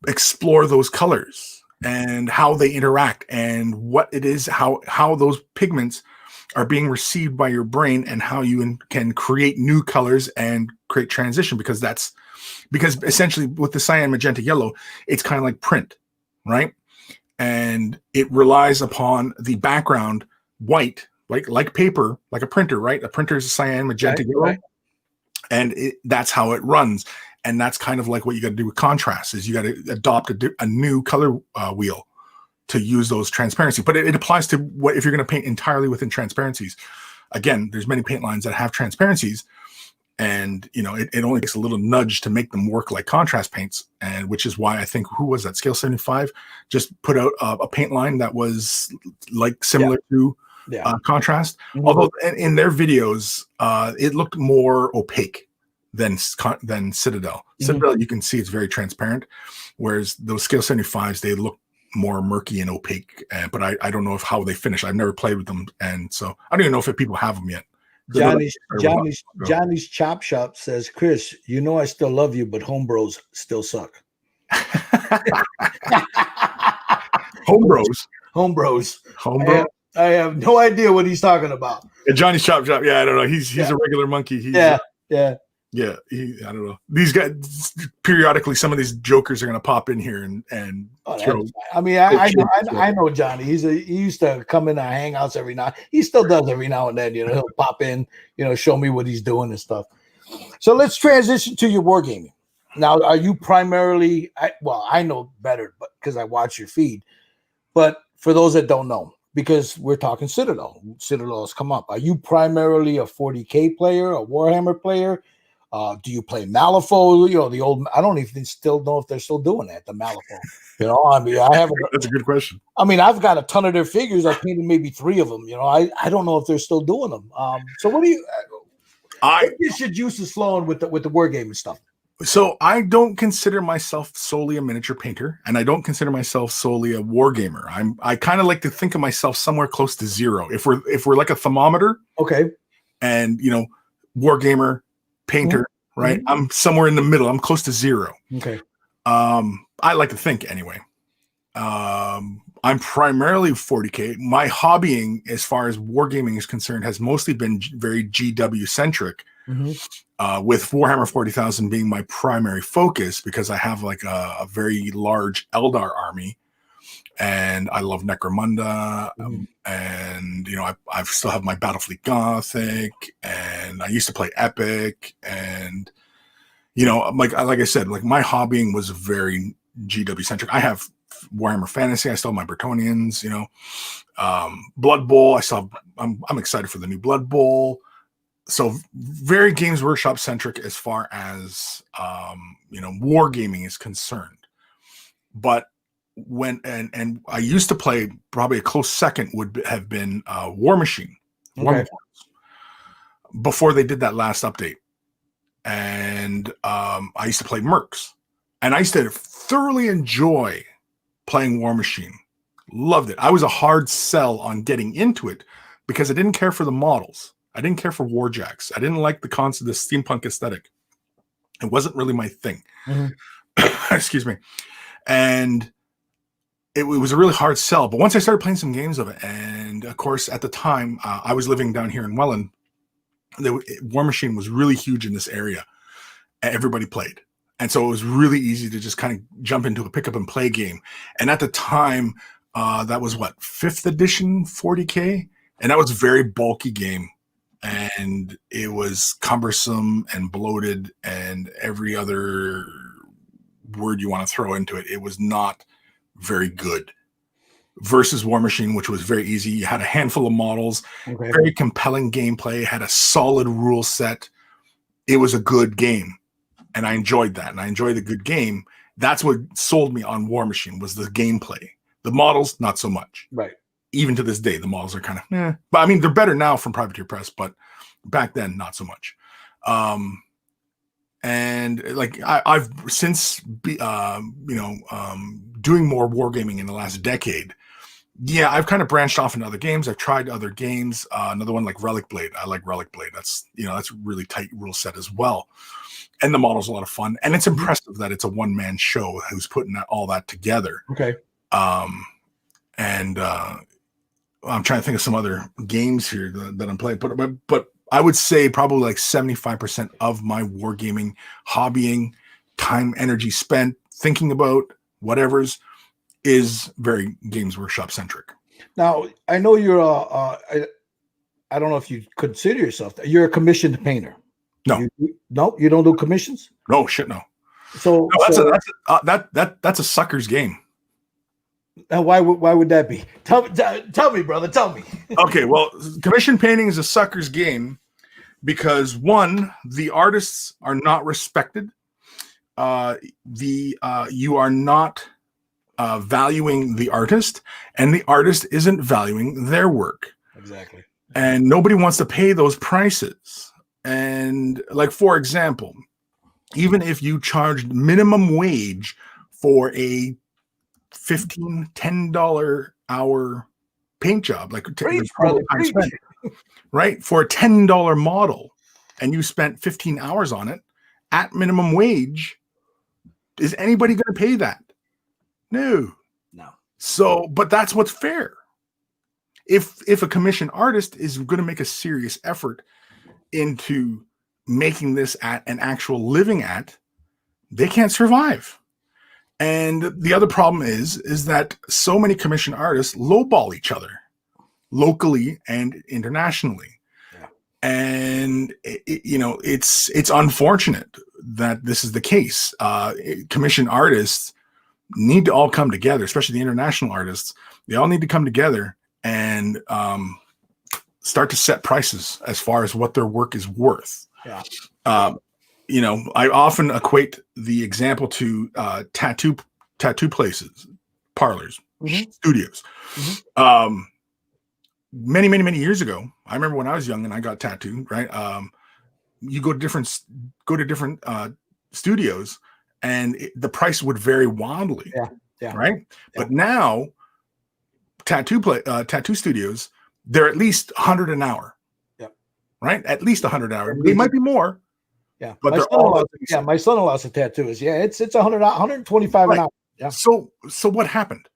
Speaker 2: explore those colors and how they interact and what it is, how those pigments are being received by your brain, and how you can create new colors and create transition, because essentially with the cyan, magenta, yellow, it's kind of like print, right? And it relies upon the background white, like paper, like a printer, right? A printer is a cyan, magenta, yellow, right. And that's how it runs. And that's kind of like what you got to do with contrast, is you got to adopt a new color wheel to use those transparency. But it applies to what if you're going to paint entirely within transparencies. Again, there's many paint lines that have transparencies, and it only takes a little nudge to make them work like contrast paints. And which is why I think, who was that, Scale 75 just put out a paint line that was like similar to contrast. Although in their videos, it looked more opaque than Citadel. Citadel, you can see it's very transparent, whereas those Scale 75s, they look more murky and opaque. But I don't know how they finish. I've never played with them, and so I don't even know if people have them yet.
Speaker 1: Johnny's Chop Shop says, Chris, I still love you, but homebros still suck. Homebros. I have no idea what he's talking about.
Speaker 2: Johnny's Chop Shop. Yeah, I don't know. He's a regular monkey. Yeah, I don't know. These guys, periodically, some of these jokers are going to pop in here and throw.
Speaker 1: I mean, I know Johnny. He used to come in our hangouts every now. He still does every now and then. He'll pop in, show me what he's doing and stuff. So let's transition to your wargaming. Now, are you primarily? I know better, but because I watch your feed. But for those that don't know, because we're talking Citadel has come up. Are you primarily a 40K player, a Warhammer player? Do you play Malifaux? The old. I don't even still know if they're still doing that. The Malifaux. I mean, I have.
Speaker 2: That's a good question.
Speaker 1: I mean, I've got a ton of their figures. I painted maybe 3 of them. I don't know if they're still doing them. So what do you? I guess your juice is flowing with the wargaming stuff.
Speaker 2: So I don't consider myself solely a miniature painter, and I don't consider myself solely a wargamer. I kind of like to think of myself somewhere close to 0. If we're like a thermometer,
Speaker 1: okay,
Speaker 2: and wargamer, painter, right? I'm somewhere in the middle. I'm close to 0.
Speaker 1: Okay.
Speaker 2: I like to think anyway. I'm primarily 40K. My hobbying, as far as wargaming is concerned, has mostly been very GW centric, with Warhammer 40,000 being my primary focus because I have like a very large Eldar army, and I love Necromunda, and I still have my Battlefleet Gothic, and I used to play Epic, and like I said, like my hobbying was very GW centric. I have Warhammer Fantasy. I still have my Bretonians. Blood Bowl. I'm excited for the new Blood Bowl. So very Games Workshop centric as far as wargaming is concerned. But when and I used to play, probably a close second would have been War Machine, before they did that last update. And I used to play Mercs, and I used to thoroughly enjoy playing War Machine. Loved it. I was a hard sell on getting into it because I didn't care for the models. I didn't care for Warjacks. I didn't like the concept, the steampunk aesthetic. It wasn't really my thing. Excuse me. And it was a really hard sell. But once I started playing some games of it, and of course, at the time, I was living down here in Welland, War Machine was really huge in this area. Everybody played. And so it was really easy to just kind of jump into a pick up and play game. And at the time, that was 5th edition 40K? And that was a very bulky game. And it was cumbersome and bloated and every other word you want to throw into it. It was not very good. Versus War Machine, which was very easy. You had a handful of models, very compelling gameplay, had a solid rule set. It was a good game. And I enjoyed that. And I enjoyed a good game. That's what sold me on War Machine, was the gameplay. The models, not so much.
Speaker 1: Right. Even
Speaker 2: to this day, the models are kind of, but I mean, they're better now from Privateer Press, but back then, not so much. And like I've since, doing more wargaming in the last decade. Yeah, I've kind of branched off into other games. I've tried other games. Another one like Relic Blade. I like Relic Blade. That's a really tight rule set as well. And the model's a lot of fun. And it's impressive that it's a one-man show who's putting all that together.
Speaker 1: Okay.
Speaker 2: And I'm trying to think of some other games here that I'm playing. But I would say probably like 75% of my wargaming, hobbying, time, energy spent thinking about whatever's is very Games Workshop centric.
Speaker 1: Now, I know you're I don't know if you consider yourself that. You're a commissioned painter.
Speaker 2: No.
Speaker 1: You don't do commissions?
Speaker 2: No, shit, no.
Speaker 1: So
Speaker 2: that's a sucker's game.
Speaker 1: And why would that be? Tell me, brother. Tell me.
Speaker 2: Okay, well, commission painting is a sucker's game because one, the artists are not respected. You are not valuing the artist, and the artist isn't valuing their work.
Speaker 1: Exactly.
Speaker 2: And nobody wants to pay those prices. And like, for example, even if you charged minimum wage for a $10 hour paint job, like right, for a $10 model, and you spent 15 hours on it at minimum wage, is anybody going to pay that? No. So, but that's what's fair. If a commission artist is going to make a serious effort into making this at an actual living they can't survive. And the other problem is that so many commission artists lowball each other locally and internationally. Yeah. And it's unfortunate that this is the case. Commission artists need to all come together, especially the international artists. They all need to come together and start to set prices as far as what their work is worth. Yeah. I often equate the example to tattoo places, parlors, studios. Many years ago, I remember when I was young and I got tattooed, right? You go to different studios, and the price would vary wildly. Yeah. Right. Yeah. But now, tattoo studios, they're at least $100 an hour. Yep. Right? At least $100 an hour. It might be more.
Speaker 1: Yeah. But my son-in-law's a tattooist. Yeah, it's $125 an hour. Yeah.
Speaker 2: So what happened?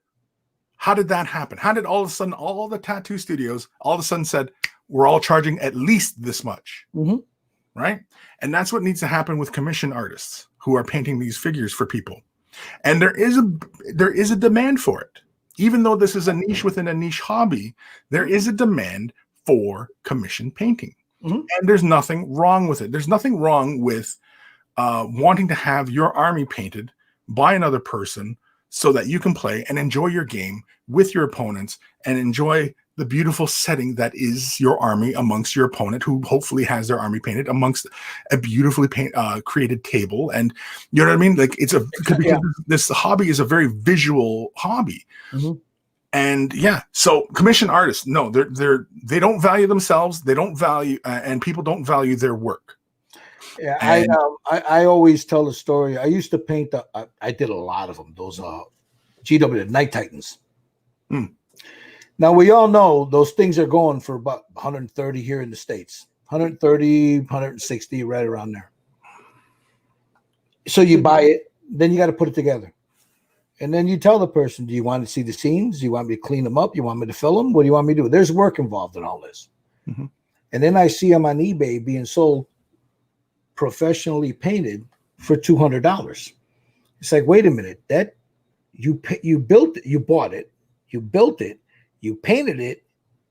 Speaker 2: How did that happen? How did all of a sudden all the tattoo studios all of a sudden said we're all charging at least this much, right? And that's what needs to happen with commission artists who are painting these figures for people. And there is a demand for it. Even though this is a niche within a niche hobby, there is a demand for commission painting. And there's nothing wrong with it. There's nothing wrong with wanting to have your army painted by another person so that you can play and enjoy your game with your opponents and enjoy the beautiful setting that is your army amongst your opponent, who hopefully has their army painted amongst a beautifully created table. And you know what I mean? Like because this hobby is a very visual hobby. And so commission artists, no, they don't value themselves. They don't value, and people don't value their work.
Speaker 1: Yeah, and I always tell the story. I used to paint I did a lot of them. Those GW Night Titans. Now we all know those things are going for about 130 here in the States. 130, 160, right around there. So you buy it, then you got to put it together. And then you tell the person, do you want to see the scenes? Do you want me to clean them up? You want me to fill them? What do you want me to do? There's work involved in all this. And then I see them on eBay being sold professionally painted for $200. It's like, wait a minute, that you built it, you bought it, you built it, you painted it,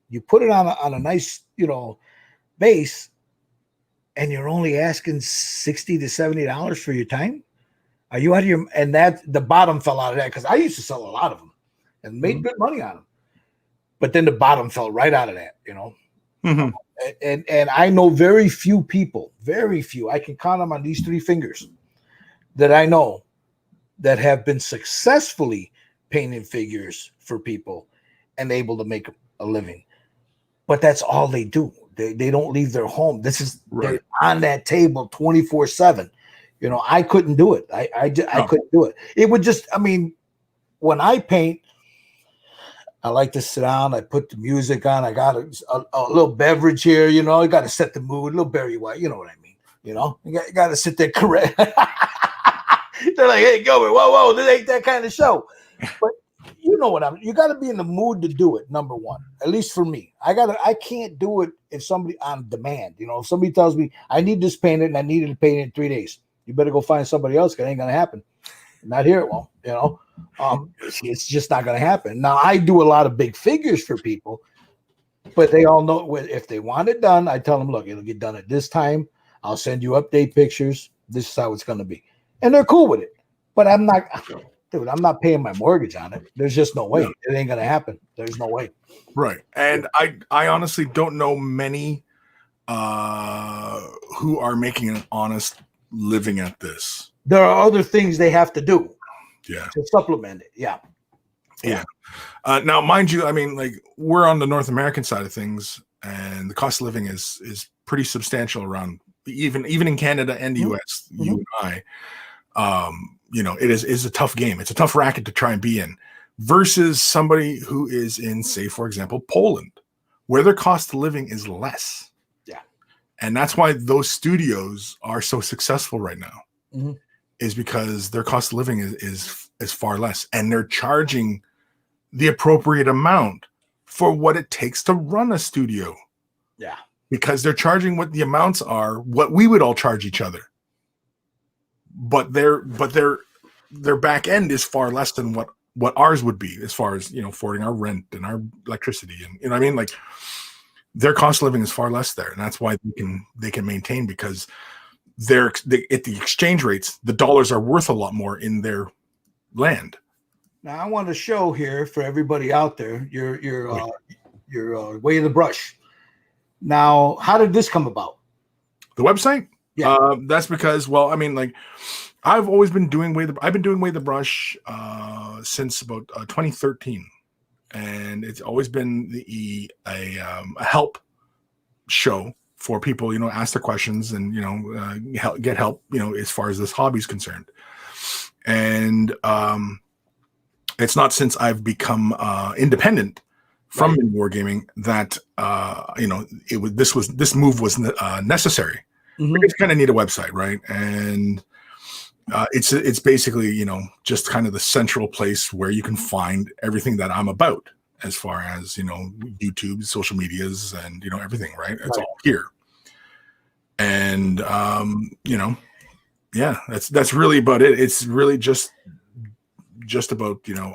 Speaker 1: you put it on a nice, base, and you're only asking $60 to $70 for your time? Are you out of your? And that the bottom fell out of that, because I used to sell a lot of them and made good money on them, but then the bottom fell right out of that, And I know very few people, very few. I can count them on these 3 fingers that I know that have been successfully painting figures for people and able to make a living. But that's all they do. They don't leave their home. This is they're on that table 24/7. I couldn't do it. I couldn't do it. It would just, when I paint, I like to sit down. I put the music on. I got a little beverage here. I got to set the mood. A little Barry White. You know what I mean? You got to sit there correct. They're like, hey, Gilbert, whoa, this ain't that kind of show. But you know what you got to be in the mood to do it. Number one, at least for me, I can't do it if somebody on demand. If somebody tells me I need this painted and I need it to paint in 3 days, you better go find somebody else. Because it ain't gonna happen. Not here, it won't. It's just not gonna happen. Now I do a lot of big figures for people, but they all know if they want it done, I tell them, look, it'll get done at this time. I'll send you update pictures. This is how it's gonna be, and they're cool with it. But I'm not. Dude, I'm not paying my mortgage on it. There's just no way. It ain't gonna happen. There's no way.
Speaker 2: Right. And I honestly don't know many who are making an honest living at this.
Speaker 1: There are other things they have to do.
Speaker 2: Yeah.
Speaker 1: To supplement it. Yeah.
Speaker 2: Now, mind you, we're on the North American side of things, and the cost of living is pretty substantial around even in Canada and the US, you and I. It is a tough game. It's a tough racket to try and be in versus somebody who is in, say, for example, Poland, where their cost of living is less.
Speaker 1: Yeah.
Speaker 2: And that's why those studios are so successful right now, is because their cost of living is far less. And they're charging the appropriate amount for what it takes to run a studio.
Speaker 1: Yeah.
Speaker 2: Because they're charging what the amounts are, what we would all charge each other. But their back end is far less than what ours would be, as far as affording our rent and our electricity, and like their cost of living is far less there, and that's why they can maintain, because at the exchange rates, the dollars are worth a lot more in their land.
Speaker 1: Now I want to show here for everybody out there your Way of the Brush. Now, how did this come about?
Speaker 2: The website?
Speaker 1: Yeah,
Speaker 2: that's because, I've always been doing Way the Brush since about 2013, and it's always been a help show for people, ask their questions and get help, as far as this hobby is concerned. And it's not since I've become independent from wargaming that this move was necessary. Because you kind of need a website, right? And It's basically, you know, just kind of the central place where you can find everything that I'm about, as far as, you know, YouTube, social medias, and, you know, everything, right? It's all here. And you know, yeah, that's really about it. It's really just about, you know,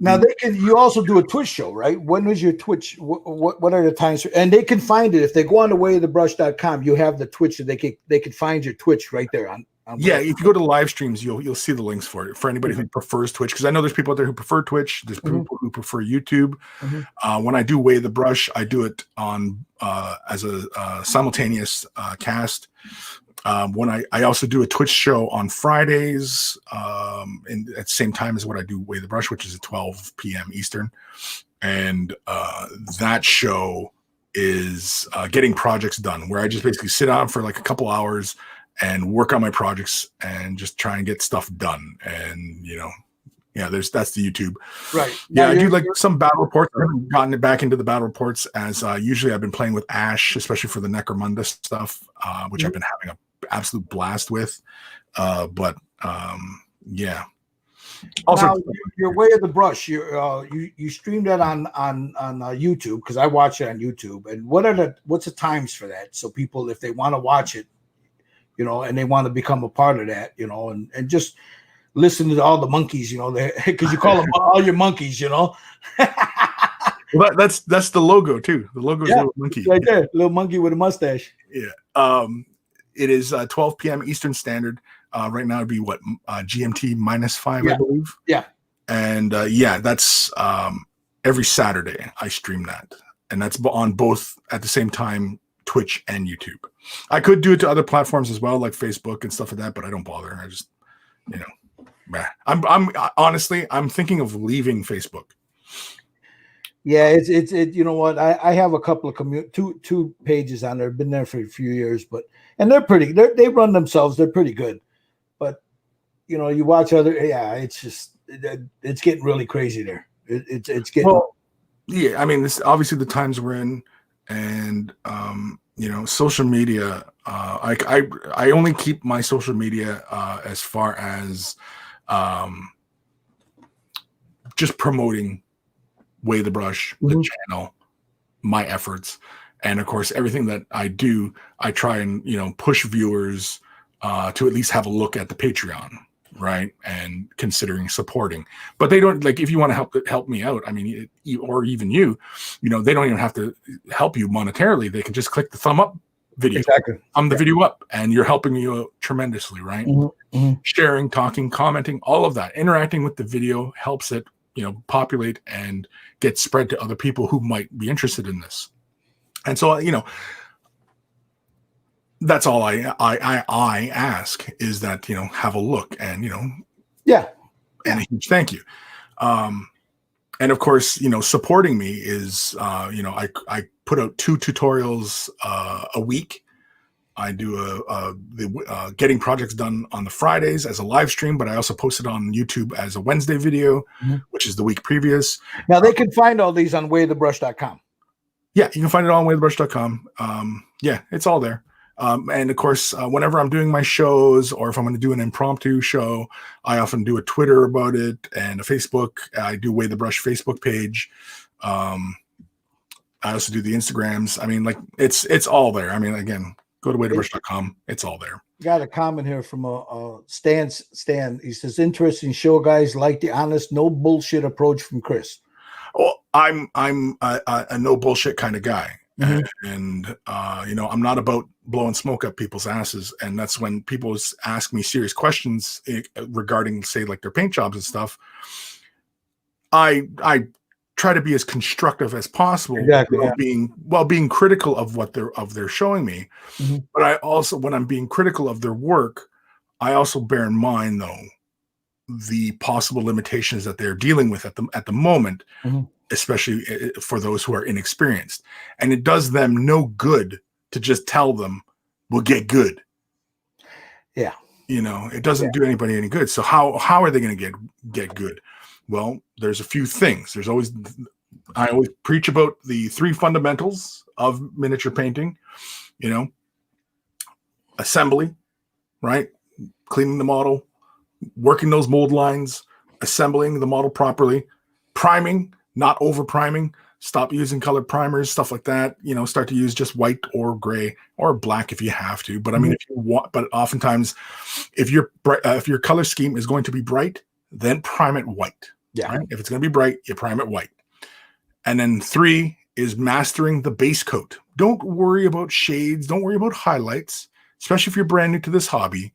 Speaker 1: now they can. You also do a Twitch show, right? When was your Twitch? What are the times? And they can find it if they go on thewayofthebrush.com. You have the Twitch, that they could find your Twitch right there on
Speaker 2: yeah. If you go to live streams, you'll see the links for it for anybody who prefers Twitch, because I know there's people out there who prefer Twitch. There's people who prefer YouTube. When I do Way of the Brush, I do it on as a simultaneous cast. When I also do a Twitch show on Fridays, and at the same time as what I do Way the Brush, which is at 12 p.m. Eastern. And that show is Getting Projects Done, where I just basically sit down for like a couple hours and work on my projects and just try and get stuff done. And, you know, yeah, that's the YouTube.
Speaker 1: Right.
Speaker 2: Yeah, I do like some battle reports. I haven't gotten it back into the battle reports, as usually I've been playing with Ash, especially for the Necromunda stuff, which I've been having an absolute blast with. But yeah. Also,
Speaker 1: now, your Way of the Brush, you stream that on YouTube, because I watch it on YouTube. And what's the times for that? So people, if they want to watch it, you know, and they want to become a part of that, you know, and just listen to all the monkeys, you know, because you call them all your monkeys, you know.
Speaker 2: Well, that's the logo too. The logo is a little monkey
Speaker 1: right there, little monkey with a mustache.
Speaker 2: Yeah. It is 12 p.m. Eastern Standard. Right now it'd be what, GMT -5, I believe.
Speaker 1: Yeah.
Speaker 2: And yeah, that's every Saturday I stream that, and that's on both at the same time, Twitch and YouTube. I could do it to other platforms as well, like Facebook and stuff like that, but I don't bother. I just, you know, I'm honestly, I'm thinking of leaving Facebook.
Speaker 1: Yeah, it's you know what, I have a couple of two pages on there. Been there for a few years, and they're pretty. They run themselves. They're pretty good, but you know, you watch other. Yeah, it's just it's getting really crazy there. It's getting.
Speaker 2: Well, yeah, I mean, this obviously the times we're in, and you know, social media. I only keep my social media as far as just promoting Way the Brush, the channel, my efforts, and of course everything that I do, I try and, you know, push viewers to at least have a look at the Patreon, right, and considering supporting. But they don't, like, if you want to help me out, I mean, or even you know, they don't even have to help you monetarily. They can just click the thumb up video, the video up, and you're helping me out tremendously, right? Sharing, talking, commenting, all of that, interacting with the video helps it, you know, populate and get spread to other people who might be interested in this. And so, you know, that's all I ask, is that, you know, have a look, and, you know, and a huge thank you. And of course, you know, supporting me is, you know, I put out 2 tutorials a week. I do the Getting Projects Done on the Fridays as a live stream, but I also post it on YouTube as a Wednesday video, which is the week previous.
Speaker 1: Now they can find all these on wayofthebrush.com.
Speaker 2: Yeah, you can find it all on wayofthebrush.com. Yeah, it's all there. And of course, whenever I'm doing my shows, or if I'm going to do an impromptu show, I often do a Twitter about it and a Facebook. I do Way the Brush Facebook page. I also do the Instagrams. I mean, like, it's all there. I mean, again, go to wayofthebrush.com. It's all there.
Speaker 1: Got a comment here from Stan. He says, interesting show, guys. Like the honest, no bullshit approach from Kris.
Speaker 2: Well, I'm a no bullshit kind of guy. And you know, I'm not about blowing smoke up people's asses. And that's when people ask me serious questions regarding, say, like their paint jobs and stuff. I try to be as constructive as possible, while being critical of what they're showing me. But I also, when I'm being critical of their work, I also bear in mind, though, the possible limitations that they're dealing with at the moment, especially for those who are inexperienced. And it does them no good to just tell them, we'll get good.
Speaker 1: Yeah.
Speaker 2: You know, it doesn't do anybody any good. So how are they going to get good? Well, there's a few things. I always preach about the 3 fundamentals of miniature painting, you know: assembly, right? Cleaning the model, working those mold lines, assembling the model properly, priming, not over priming. Stop using colored primers, stuff like that. Start to use just white or gray or black if you have to. But I mean, if you want, but oftentimes, if your color scheme is going to be bright, then prime it white.
Speaker 1: Yeah.
Speaker 2: Right? If it's going to be bright, you prime it white. And then 3 is mastering the base coat. Don't worry about shades. Don't worry about highlights, especially if you're brand new to this hobby.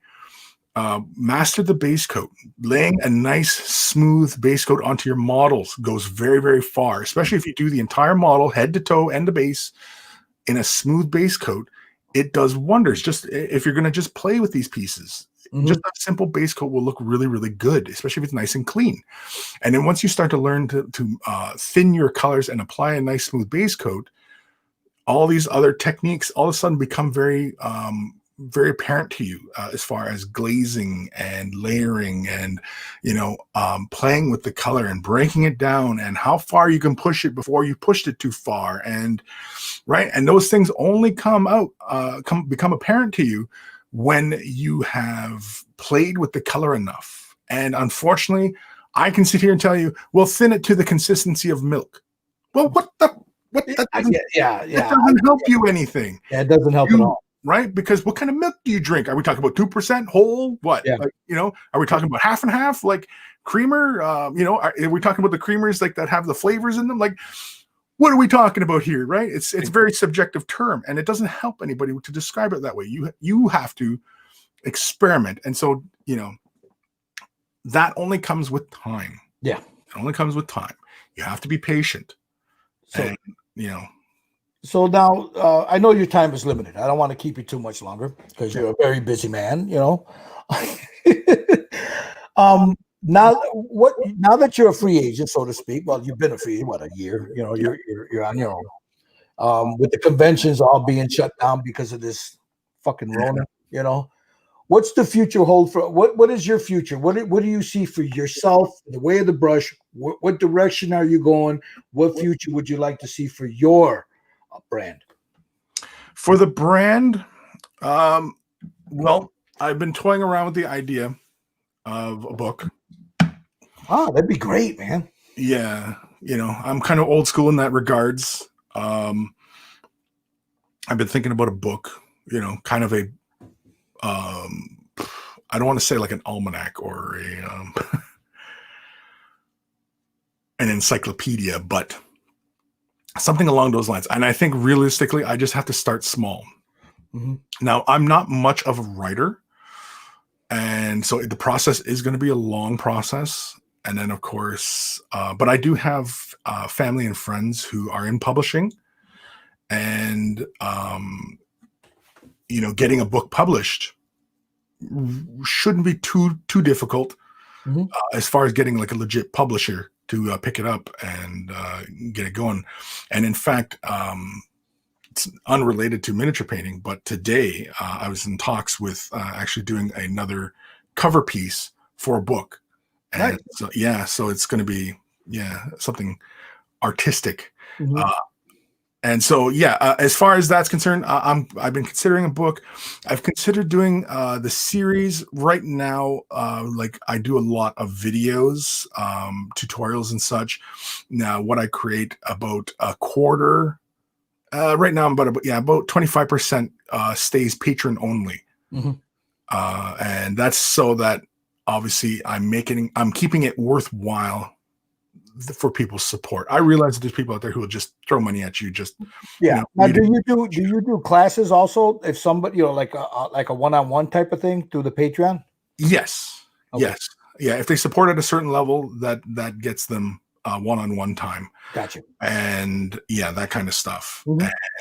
Speaker 2: Master the base coat. Laying a nice smooth base coat onto your models goes very, very far, especially if you do the entire model head to toe and the base in a smooth base coat. It does wonders. Just if you're going to just play with these pieces, just a simple base coat will look really, really good, especially if it's nice and clean. And then once you start to learn to thin your colors and apply a nice smooth base coat, all these other techniques all of a sudden become very apparent to you, as far as glazing and layering and playing with the color and breaking it down and how far you can push it before you pushed it too far, and those things only become apparent to you when you have played with the color enough. And unfortunately, I can sit here and tell you, well, thin it to the consistency of milk. Well, that doesn't help you anything.
Speaker 1: Yeah, it doesn't help at all.
Speaker 2: Right? Because what kind of milk do you drink? Are we talking about 2% whole? What?
Speaker 1: Yeah.
Speaker 2: Are we talking about half and half, like creamer? Are we talking about the creamers like that have the flavors in them? Like, what are we talking about here? Right? It's a very subjective term, and it doesn't help anybody to describe it that way. You have to experiment, and so that only comes with time.
Speaker 1: Yeah,
Speaker 2: it only comes with time. You have to be patient, and
Speaker 1: So now I know your time is limited. I don't want to keep you too much longer because you're a very busy man, Now that you're a free agent, so to speak, well, you've been a free agent, a year, you're on your own. With the conventions all being shut down because of this fucking Rona, what's the future hold for what is your future? What do you see for yourself, the way of the brush? What direction are you going? What future would you like to see for your brand?
Speaker 2: For the brand, well, I've been toying around with the idea of a book.
Speaker 1: Oh, that'd be great, man.
Speaker 2: Yeah, I'm kind of old school in that regards. I've been thinking about a book, kind of a I don't want to say like an almanac or an encyclopedia, but something along those lines. And I think realistically, I just have to start small. Now, I'm not much of a writer. And so the process is going to be a long process. And then, of course, but I do have family and friends who are in publishing. And, getting a book published shouldn't be too difficult as far as getting like a legit publisher to pick it up and get it going. And in fact, it's unrelated to miniature painting, but today I was in talks with actually doing another cover piece for a book. And so it's going to be something artistic. And so, as far as that's concerned, I've been considering a book. I've considered doing the series right now. Like I do a lot of videos, tutorials and such. Now, what I create about a quarter, right now I'm about 25% stays patron only. And that's so that obviously I'm keeping it worthwhile for people's support. I realize that there's people out there who will just throw money at you. Now, do
Speaker 1: you do classes also? If somebody, like a one-on-one type of thing through the Patreon?
Speaker 2: Yes. Okay. Yes. Yeah. If they support at a certain level, that gets them one-on-one time.
Speaker 1: Gotcha.
Speaker 2: And that kind of stuff.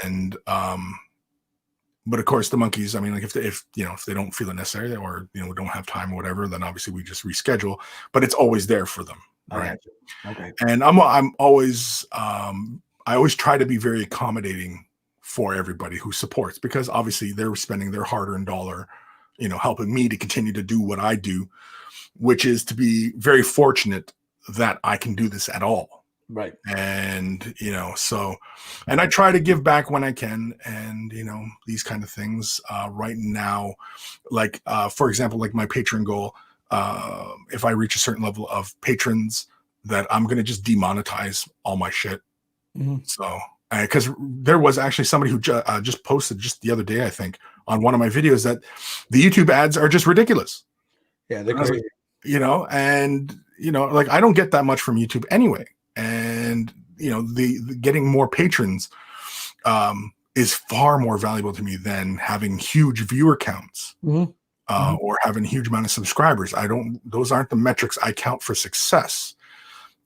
Speaker 2: And but of course the monkeys, I mean, like if they don't feel it necessary or don't have time or whatever, then obviously we just reschedule. But it's always there for them. Right.
Speaker 1: Okay.
Speaker 2: And I'm always I always try to be very accommodating for everybody who supports, because obviously they're spending their hard-earned dollar, helping me to continue to do what I do, which is to be very fortunate that I can do this at all.
Speaker 1: Right.
Speaker 2: And, so, and I try to give back when I can, and, these kind of things. Right now, like, for example, like my patron goal, if I reach a certain level of patrons, that I'm going to just demonetize all my shit.
Speaker 1: Mm-hmm.
Speaker 2: So, because there was actually somebody who just posted just the other day, I think, on one of my videos, that the YouTube ads are just ridiculous.
Speaker 1: Yeah, they're crazy.
Speaker 2: And like, I don't get that much from YouTube anyway. And the getting more patrons is far more valuable to me than having huge viewer counts.
Speaker 1: Mm-hmm.
Speaker 2: Or having a huge amount of subscribers. Those aren't the metrics I count for success.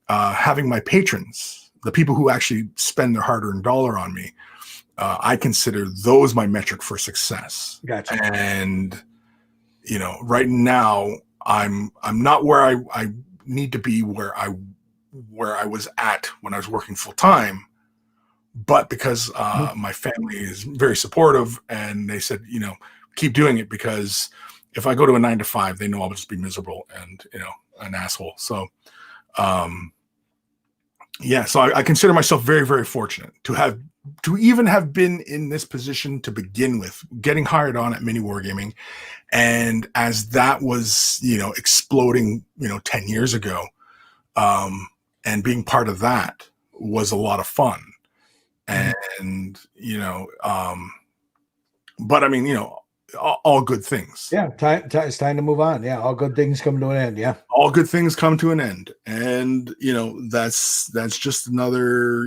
Speaker 2: Having my patrons, the people who actually spend their hard-earned dollar on me, I consider those my metric for success.
Speaker 1: Gotcha.
Speaker 2: And right now I'm not where I need to be, where I was at when I was working full time. But because my family is very supportive, and they said, keep doing it, because if I go to a 9 to 5, they know I'll just be miserable and, an asshole. So, so I consider myself very, very fortunate to even have been in this position to begin with, getting hired on at Mini Wargaming. And as that was, exploding, 10 years ago, and being part of that was a lot of fun. And, but I mean, all good things.
Speaker 1: Yeah, it's time to move on. Yeah, all good things come to an end. Yeah,
Speaker 2: all good things come to an end, and that's just another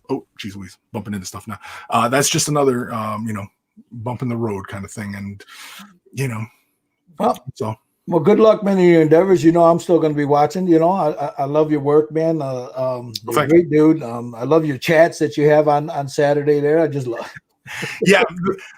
Speaker 2: oh geez, we bumping into stuff now. That's just another bump in the road kind of thing, and
Speaker 1: well, good luck, man, in your endeavors. I'm still going to be watching. I love your work, man. You're a great dude. I love your chats that you have on Saturday there. I just love.
Speaker 2: Yeah,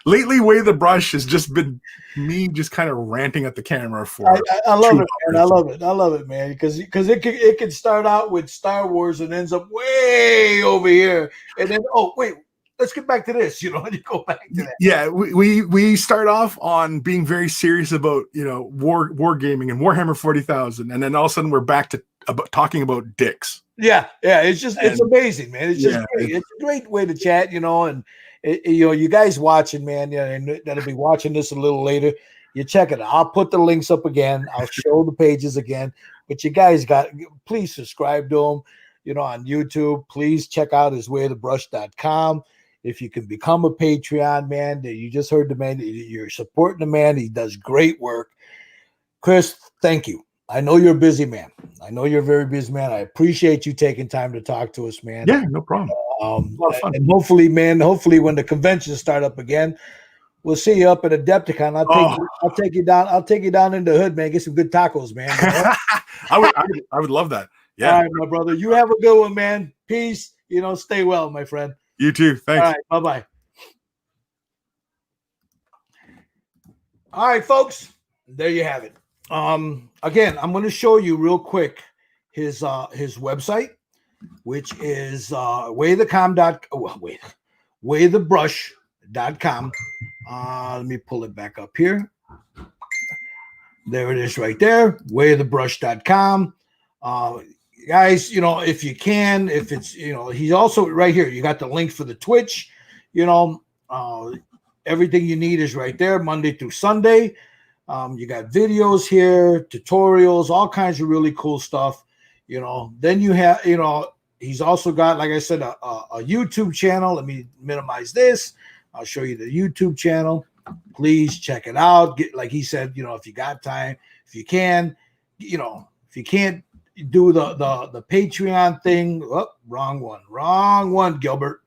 Speaker 2: lately, Way the Brush has just been me just kind of ranting at the camera for.
Speaker 1: I love it, man. I love it, man. Because it can start out with Star Wars and ends up way over here, and then wait, let's get back to this. And you go back to that.
Speaker 2: Yeah, we start off on being very serious about war gaming and Warhammer 40,000, and then all of a sudden we're back to talking about dicks.
Speaker 1: Yeah, it's amazing, man. It's just great. It's a great way to chat, and. You guys watching, man, and that'll be watching this a little later. You check it out. I'll put the links up again. I'll show the pages again. But you guys please subscribe to him, on YouTube. Please check out his waythebrush.com. If you can become a Patreon, man, you just heard the man. You're supporting the man. He does great work. Kris, thank you. I know you're a busy man. I know you're a very busy man. I appreciate you taking time to talk to us, man.
Speaker 2: Yeah, no problem.
Speaker 1: And hopefully when the conventions start up again, we'll see you up at Adepticon. I'll take you down. I'll take you down in the hood, man. Get some good tacos, man.
Speaker 2: I would love that. Yeah.
Speaker 1: All right, my brother. You have a good one, man. Peace. Stay well, my friend.
Speaker 2: You too. Thanks.
Speaker 1: All right. Bye-bye. All right, folks. There you have it. Again, I'm going to show you real quick his website, which is waythebrush.com. Let me pull it back up here. There it is right there, waythebrush.com. Guys, if you can, if it's, he's also right here. You got the link for the Twitch, everything you need is right there, Monday through Sunday. You got videos here, tutorials, all kinds of really cool stuff. Then you have, he's also got, like I said, a YouTube channel. Let me minimize this. I'll show you the YouTube channel. Please check it out. Like he said, if you got time, if you can, if you can't do the Patreon thing. Oh, wrong one, Gilbert.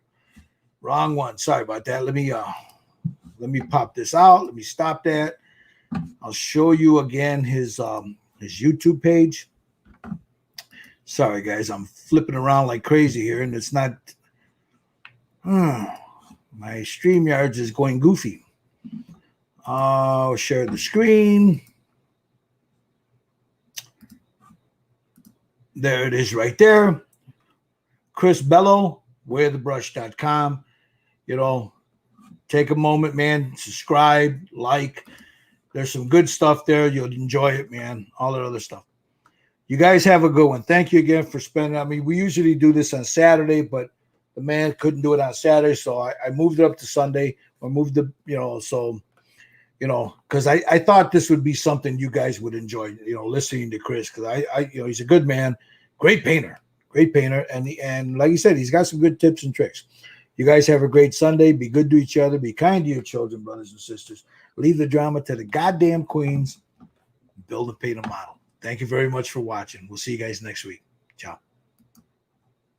Speaker 1: Wrong one. Sorry about that. Let me pop this out. Let me stop that. I'll show you again his YouTube page. Sorry, guys, I'm flipping around like crazy here, and it's not. My StreamYards is going goofy. I'll share the screen. There it is right there. Kris Belleau, waythebrush.com. Take a moment, man. Subscribe, like. There's some good stuff there. You'll enjoy it, man. All that other stuff. You guys have a good one. Thank you again for spending. I mean, we usually do this on Saturday, but the man couldn't do it on Saturday, so I moved it up to Sunday. Or moved the, because I thought this would be something you guys would enjoy, listening to Kris, because he's a good man, great painter, and like you said, he's got some good tips and tricks. You guys have a great Sunday. Be good to each other. Be kind to your children, brothers and sisters. Leave the drama to the goddamn queens. Build and paint a model. Thank you very much for watching. We'll see you guys next week. Ciao.